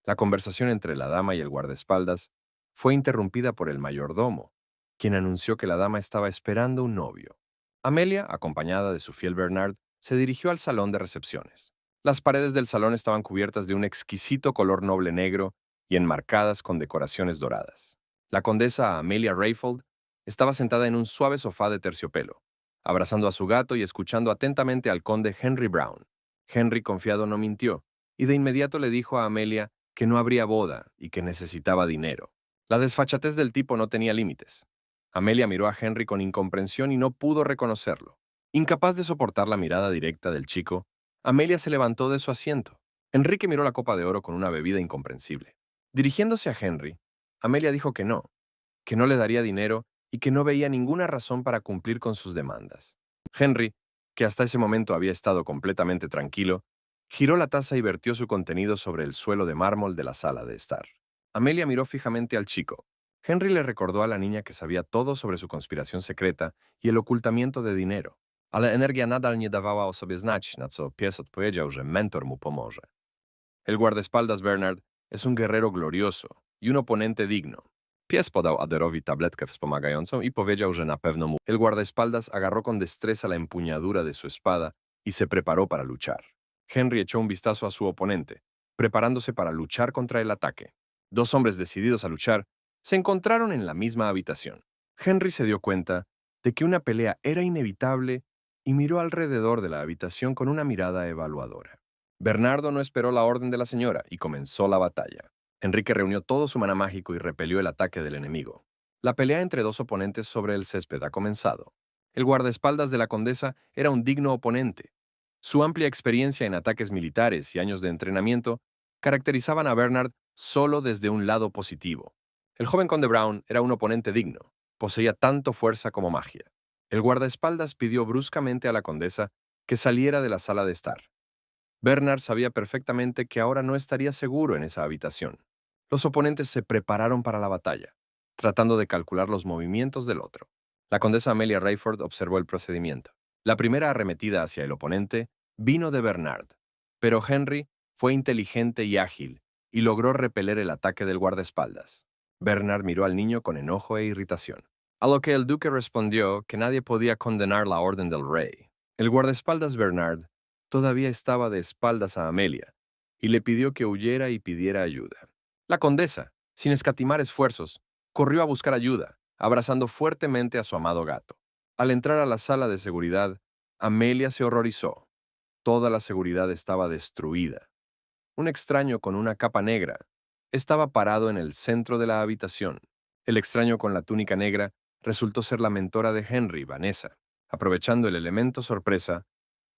La conversación entre la dama y el guardaespaldas fue interrumpida por el mayordomo, quien anunció que la dama estaba esperando un novio. Amelia, acompañada de su fiel Bernard, se dirigió al salón de recepciones. Las paredes del salón estaban cubiertas de un exquisito color noble negro y enmarcadas con decoraciones doradas. La condesa Amelia Rayfold estaba sentada en un suave sofá de terciopelo, abrazando a su gato y escuchando atentamente al conde Henry Brown. Henry, confiado, no mintió, y de inmediato le dijo a Amelia que no habría boda y que necesitaba dinero. La desfachatez del tipo no tenía límites. Amelia miró a Henry con incomprensión y no pudo reconocerlo. Incapaz de soportar la mirada directa del chico, Amelia se levantó de su asiento. Enrique miró la copa de oro con una bebida incomprensible. Dirigiéndose a Henry, Amelia dijo que no le daría dinero y que no veía ninguna razón para cumplir con sus demandas. Henry, que hasta ese momento había estado completamente tranquilo, giró la taza y vertió su contenido sobre el suelo de mármol de la sala de estar. Amelia miró fijamente al chico. Henry le recordó a la niña que sabía todo sobre su conspiración secreta y el ocultamiento de dinero. Ale energia nadal nie dawała o sobie znać, na co pies odpowiedział, że mentor mu pomoże. El guardaespaldas Bernard es un guerrero glorioso y un oponente digno. Pies podał Aderowi tabletkę wspomagającą y powiedział, że na pewno mu. El guardaespaldas agarró con destreza la empuñadura de su espada y se preparó para luchar. Henry echó un vistazo a su oponente, preparándose para luchar contra el ataque. Dos hombres decididos a luchar se encontraron en la misma habitación. Henry se dio cuenta de que una pelea era inevitable y miró alrededor de la habitación con una mirada evaluadora. Bernardo no esperó la orden de la señora y comenzó la batalla. Enrique reunió todo su maná mágico y repelió el ataque del enemigo. La pelea entre dos oponentes sobre el césped ha comenzado. El guardaespaldas de la condesa era un digno oponente. Su amplia experiencia en ataques militares y años de entrenamiento caracterizaban a Bernard solo desde un lado positivo. El joven conde Brown era un oponente digno, poseía tanto fuerza como magia. El guardaespaldas pidió bruscamente a la condesa que saliera de la sala de estar. Bernard sabía perfectamente que ahora no estaría seguro en esa habitación. Los oponentes se prepararon para la batalla, tratando de calcular los movimientos del otro. La condesa Amelia Rayford observó el procedimiento. La primera arremetida hacia el oponente vino de Bernard, pero Henry fue inteligente y ágil y logró repeler el ataque del guardaespaldas. Bernard miró al niño con enojo e irritación, a lo que el duque respondió que nadie podía condenar la orden del rey. El guardaespaldas Bernard todavía estaba de espaldas a Amelia y le pidió que huyera y pidiera ayuda. La condesa, sin escatimar esfuerzos, corrió a buscar ayuda, abrazando fuertemente a su amado gato. Al entrar a la sala de seguridad, Amelia se horrorizó. Toda la seguridad estaba destruida. Un extraño con una capa negra estaba parado en el centro de la habitación. El extraño con la túnica negra resultó ser la mentora de Henry, Vanessa. Aprovechando el elemento sorpresa,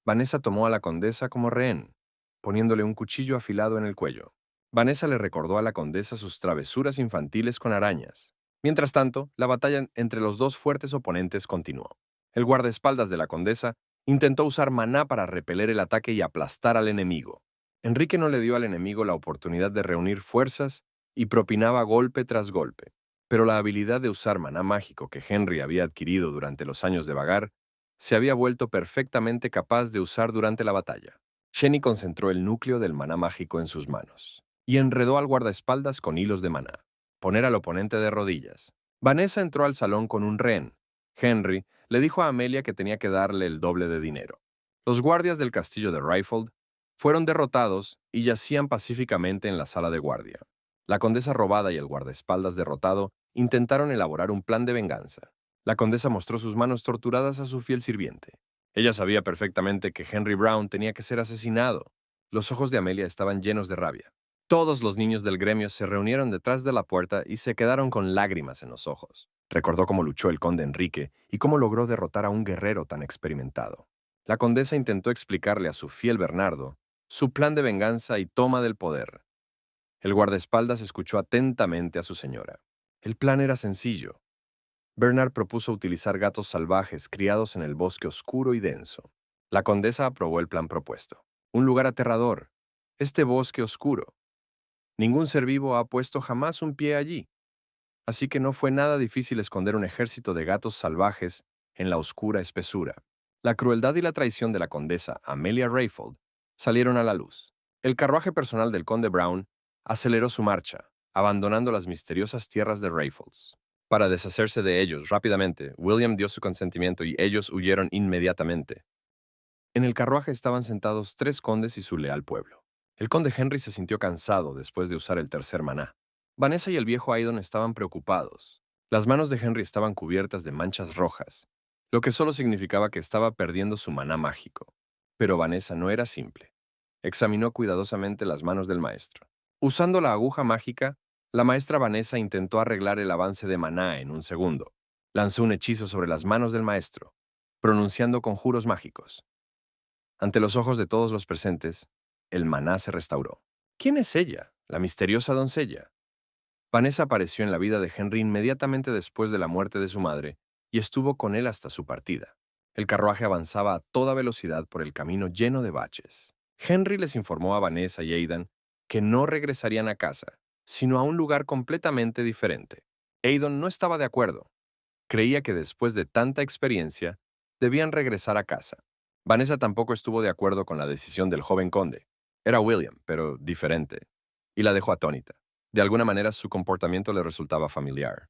Vanessa tomó a la condesa como rehén, poniéndole un cuchillo afilado en el cuello. Vanessa le recordó a la condesa sus travesuras infantiles con arañas. Mientras tanto, la batalla entre los dos fuertes oponentes continuó. El guardaespaldas de la condesa intentó usar maná para repeler el ataque y aplastar al enemigo. Enrique no le dio al enemigo la oportunidad de reunir fuerzas y propinaba golpe tras golpe. Pero la habilidad de usar maná mágico que Henry había adquirido durante los años de vagar se había vuelto perfectamente capaz de usar durante la batalla. Shenny concentró el núcleo del maná mágico en sus manos y enredó al guardaespaldas con hilos de maná. Poner al oponente de rodillas. Vanessa entró al salón con un rehén. Henry le dijo a Amelia que tenía que darle el doble de dinero. Los guardias del castillo de Rayfold fueron derrotados y yacían pacíficamente en la sala de guardia. La condesa robada y el guardaespaldas derrotado intentaron elaborar un plan de venganza. La condesa mostró sus manos torturadas a su fiel sirviente. Ella sabía perfectamente que Henry Brown tenía que ser asesinado. Los ojos de Amelia estaban llenos de rabia. Todos los niños del gremio se reunieron detrás de la puerta y se quedaron con lágrimas en los ojos. Recordó cómo luchó el conde Enrique y cómo logró derrotar a un guerrero tan experimentado. La condesa intentó explicarle a su fiel Bernardo su plan de venganza y toma del poder. El guardaespaldas escuchó atentamente a su señora. El plan era sencillo. Bernard propuso utilizar gatos salvajes criados en el bosque oscuro y denso. La condesa aprobó el plan propuesto. Un lugar aterrador. Este bosque oscuro. Ningún ser vivo ha puesto jamás un pie allí. Así que no fue nada difícil esconder un ejército de gatos salvajes en la oscura espesura. La crueldad y la traición de la condesa Amelia Rayfold salieron a la luz. El carruaje personal del conde Brown aceleró su marcha, abandonando las misteriosas tierras de Rayfolds. Para deshacerse de ellos rápidamente, William dio su consentimiento y ellos huyeron inmediatamente. En el carruaje estaban sentados 3 condes y su leal pueblo. El conde Henry se sintió cansado después de usar el tercer maná. Vanessa y el viejo Aidan estaban preocupados. Las manos de Henry estaban cubiertas de manchas rojas, lo que solo significaba que estaba perdiendo su maná mágico. Pero Vanessa no era simple. Examinó cuidadosamente las manos del maestro. Usando la aguja mágica, la maestra Vanessa intentó arreglar el avance de maná en un segundo. Lanzó un hechizo sobre las manos del maestro, pronunciando conjuros mágicos. Ante los ojos de todos los presentes, el maná se restauró. ¿Quién es ella, la misteriosa doncella? Vanessa apareció en la vida de Henry inmediatamente después de la muerte de su madre y estuvo con él hasta su partida. El carruaje avanzaba a toda velocidad por el camino lleno de baches. Henry les informó a Vanessa y Aidan que no regresarían a casa, sino a un lugar completamente diferente. Aidan no estaba de acuerdo. Creía que después de tanta experiencia, debían regresar a casa. Vanessa tampoco estuvo de acuerdo con la decisión del joven conde. Era William, pero diferente, y la dejó atónita. De alguna manera su comportamiento le resultaba familiar.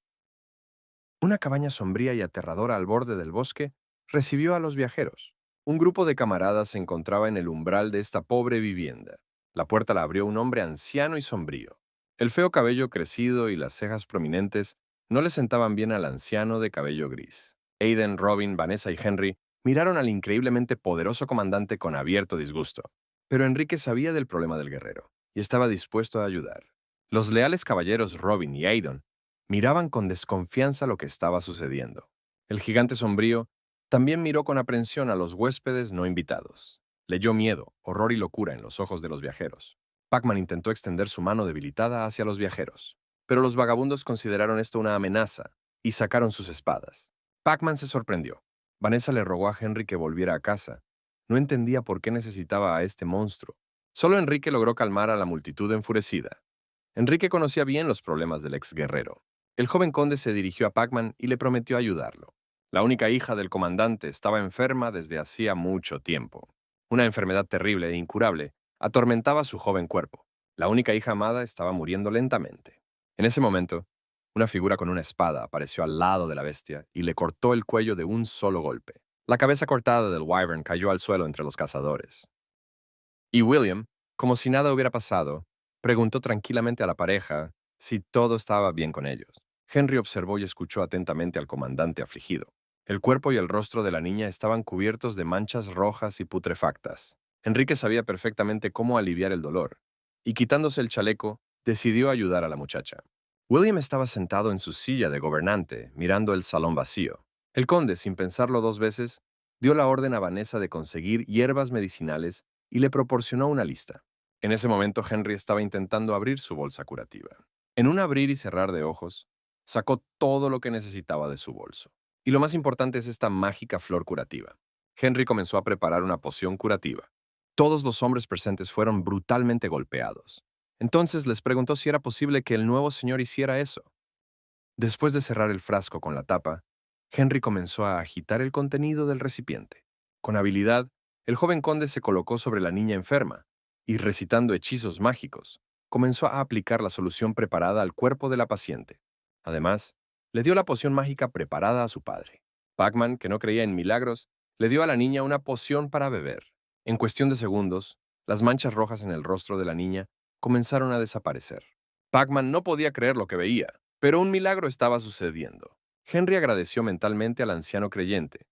Una cabaña sombría y aterradora al borde del bosque recibió a los viajeros. Un grupo de camaradas se encontraba en el umbral de esta pobre vivienda. La puerta la abrió un hombre anciano y sombrío. El feo cabello crecido y las cejas prominentes no le sentaban bien al anciano de cabello gris. Aiden, Robin, Vanessa y Henry miraron al increíblemente poderoso comandante con abierto disgusto. Pero Enrique sabía del problema del guerrero y estaba dispuesto a ayudar. Los leales caballeros Robin y Aiden miraban con desconfianza lo que estaba sucediendo. El gigante sombrío también miró con aprensión a los huéspedes no invitados. Leyó miedo, horror y locura en los ojos de los viajeros. Pac-Man intentó extender su mano debilitada hacia los viajeros, pero los vagabundos consideraron esto una amenaza y sacaron sus espadas. Pac-Man se sorprendió. Vanessa le rogó a Henry que volviera a casa. No entendía por qué necesitaba a este monstruo. Solo Enrique logró calmar a la multitud enfurecida. Enrique conocía bien los problemas del ex guerrero. El joven conde se dirigió a Pac-Man y le prometió ayudarlo. La única hija del comandante estaba enferma desde hacía mucho tiempo. Una enfermedad terrible e incurable atormentaba su joven cuerpo. La única hija amada estaba muriendo lentamente. En ese momento, una figura con una espada apareció al lado de la bestia y le cortó el cuello de un solo golpe. La cabeza cortada del Wyvern cayó al suelo entre los cazadores. Y William, como si nada hubiera pasado, preguntó tranquilamente a la pareja si todo estaba bien con ellos. Henry observó y escuchó atentamente al comandante afligido. El cuerpo y el rostro de la niña estaban cubiertos de manchas rojas y putrefactas. Enrique sabía perfectamente cómo aliviar el dolor, y quitándose el chaleco, decidió ayudar a la muchacha. William estaba sentado en su silla de gobernante, mirando el salón vacío. El conde, sin pensarlo dos veces, dio la orden a Vanessa de conseguir hierbas medicinales y le proporcionó una lista. En ese momento Henry estaba intentando abrir su bolsa curativa. En un abrir y cerrar de ojos, sacó todo lo que necesitaba de su bolso. Y lo más importante es esta mágica flor curativa. Henry comenzó a preparar una poción curativa. Todos los hombres presentes fueron brutalmente golpeados. Entonces les preguntó si era posible que el nuevo señor hiciera eso. Después de cerrar el frasco con la tapa, Henry comenzó a agitar el contenido del recipiente. Con habilidad, el joven conde se colocó sobre la niña enferma y, recitando hechizos mágicos, comenzó a aplicar la solución preparada al cuerpo de la paciente. Además, le dio la poción mágica preparada a su padre. Pac-Man, que no creía en milagros, le dio a la niña una poción para beber. En cuestión de segundos, las manchas rojas en el rostro de la niña comenzaron a desaparecer. Pac-Man no podía creer lo que veía, pero un milagro estaba sucediendo. Henry agradeció mentalmente al anciano creyente,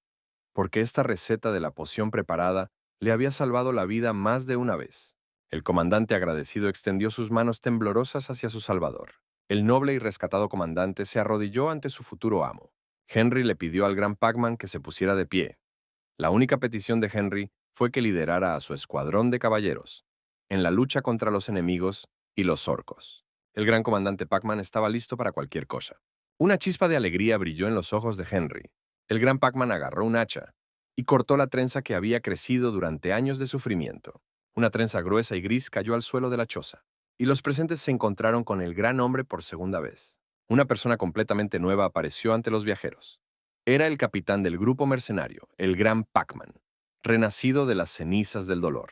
porque esta receta de la poción preparada le había salvado la vida más de una vez. El comandante agradecido extendió sus manos temblorosas hacia su salvador. El noble y rescatado comandante se arrodilló ante su futuro amo. Henry le pidió al gran Pac-Man que se pusiera de pie. La única petición de Henry fue que liderara a su escuadrón de caballeros en la lucha contra los enemigos y los orcos. El gran comandante Pac-Man estaba listo para cualquier cosa. Una chispa de alegría brilló en los ojos de Henry. El gran Pac-Man agarró un hacha y cortó la trenza que había crecido durante años de sufrimiento. Una trenza gruesa y gris cayó al suelo de la choza, y los presentes se encontraron con el gran hombre por segunda vez. Una persona completamente nueva apareció ante los viajeros. Era el capitán del grupo mercenario, el gran Pac-Man, renacido de las cenizas del dolor.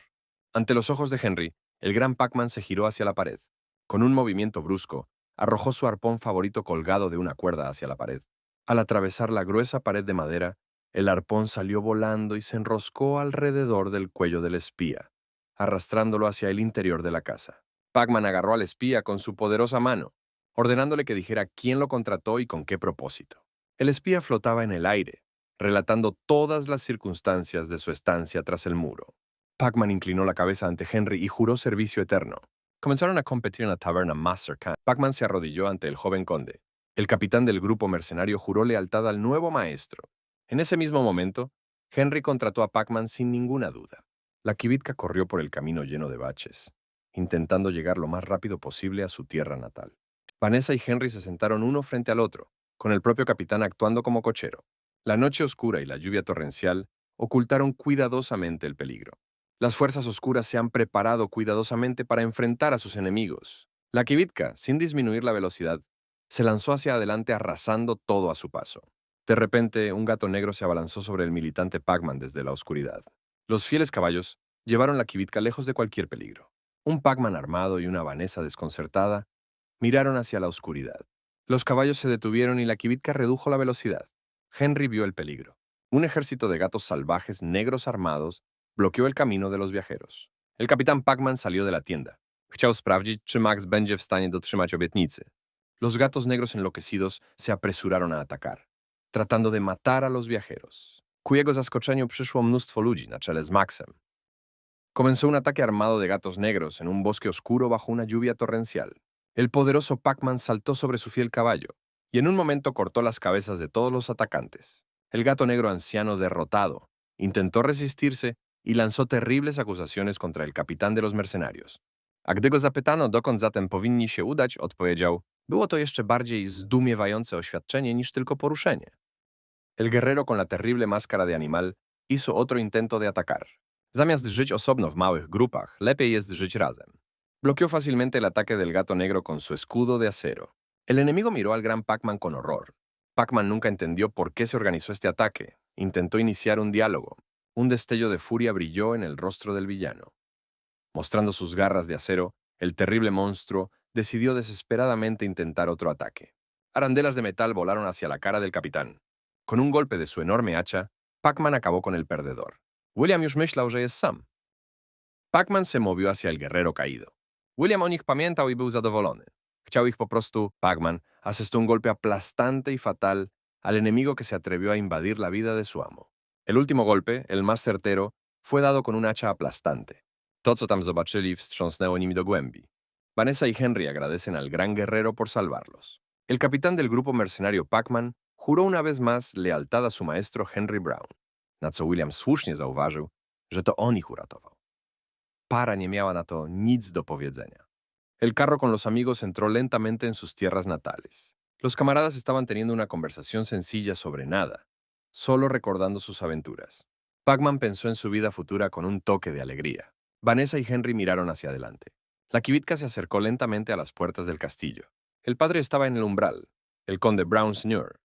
Ante los ojos de Henry, el gran Pac-Man se giró hacia la pared. Con un movimiento brusco, arrojó su arpón favorito colgado de una cuerda hacia la pared. Al atravesar la gruesa pared de madera, el arpón salió volando y se enroscó alrededor del cuello del espía, arrastrándolo hacia el interior de la casa. Pac-Man agarró al espía con su poderosa mano, ordenándole que dijera quién lo contrató y con qué propósito. El espía flotaba en el aire, relatando todas las circunstancias de su estancia tras el muro. Pac-Man inclinó la cabeza ante Henry y juró servicio eterno. Comenzaron a competir en la taberna Master Khan. Pac-Man se arrodilló ante el joven conde. El capitán del grupo mercenario juró lealtad al nuevo maestro. En ese mismo momento, Henry contrató a Pac-Man sin ninguna duda. La kibitka corrió por el camino lleno de baches, intentando llegar lo más rápido posible a su tierra natal. Vanessa y Henry se sentaron uno frente al otro, con el propio capitán actuando como cochero. La noche oscura y la lluvia torrencial ocultaron cuidadosamente el peligro. Las fuerzas oscuras se han preparado cuidadosamente para enfrentar a sus enemigos. La kibitka, sin disminuir la velocidad, se lanzó hacia adelante arrasando todo a su paso. De repente, un gato negro se abalanzó sobre el militante Pac-Man desde la oscuridad. Los fieles caballos llevaron la kibitka lejos de cualquier peligro. Un Pac-Man armado y una Vanessa desconcertada miraron hacia la oscuridad. Los caballos se detuvieron y la kibitka redujo la velocidad. Henry vio el peligro. Un ejército de gatos salvajes negros armados bloqueó el camino de los viajeros. El capitán Pac-Man salió de la tienda. Chciał sprawdzić, czy Max będzie w stanie dotrzymać obietnicy. Los gatos negros enloquecidos se apresuraron a atacar. tratando de matar a los viajeros. Ku jego zaskoczeniu przyszło mnóstwo ludzi na czele z Maxem. Comenzó un ataque armado de gatos negros en un bosque oscuro bajo una lluvia torrencial. El poderoso Pac-Man saltó sobre su fiel caballo y en un momento cortó las cabezas de todos los atacantes. El gato negro anciano derrotado intentó resistirse y lanzó terribles acusaciones contra el capitán de los mercenarios. A gdy go zapytano, dokąd zatem powinni się udać, odpowiedział: było to jeszcze bardziej zdumiewające oświadczenie niż tylko poruszenie. El guerrero con la terrible máscara de animal hizo otro intento de atacar. Zamiast żyć osobno w małych grupach, lepiej jest żyć razem. Bloqueó fácilmente el ataque del gato negro con su escudo de acero. El enemigo miró al gran Pac-Man con horror. Pac-Man nunca entendió por qué se organizó este ataque. Intentó iniciar un diálogo. Un destello de furia brilló en el rostro del villano. Mostrando sus garras de acero, el terrible monstruo decidió desesperadamente intentar otro ataque. Arandelas de metal volaron hacia la cara del capitán. Con un golpe de su enorme hacha, Pac-Man acabó con el perdedor. William już myślał, że jest sam. Pac-Man se movió hacia el guerrero caído. William o nich pamiętał i był zadowolony. Chciał ich po prostu. Pac-Man asestó un golpe aplastante y fatal al enemigo que se atrevió a invadir la vida de su amo. El último golpe, el más certero, fue dado con un hacha aplastante. To, co tam zobaczyli, wstrząsnęło nimi do głębi. Vanessa y Henry agradecen al gran guerrero por salvarlos. El capitán del grupo mercenario Pac-Man juró una vez más lealtad a su maestro Henry Brown, na co William słusznie zauważył, że to on ich uratował. Para nie miała na to nic do powiedzenia. El carro con los amigos entró lentamente en sus tierras natales. Los camaradas estaban teniendo una conversación sencilla sobre nada, solo recordando sus aventuras. Pac-Man pensó en su vida futura con un toque de alegría. Vanessa y Henry miraron hacia adelante. La kibitka se acercó lentamente a las puertas del castillo. El padre estaba en el umbral. El conde Brown Sr.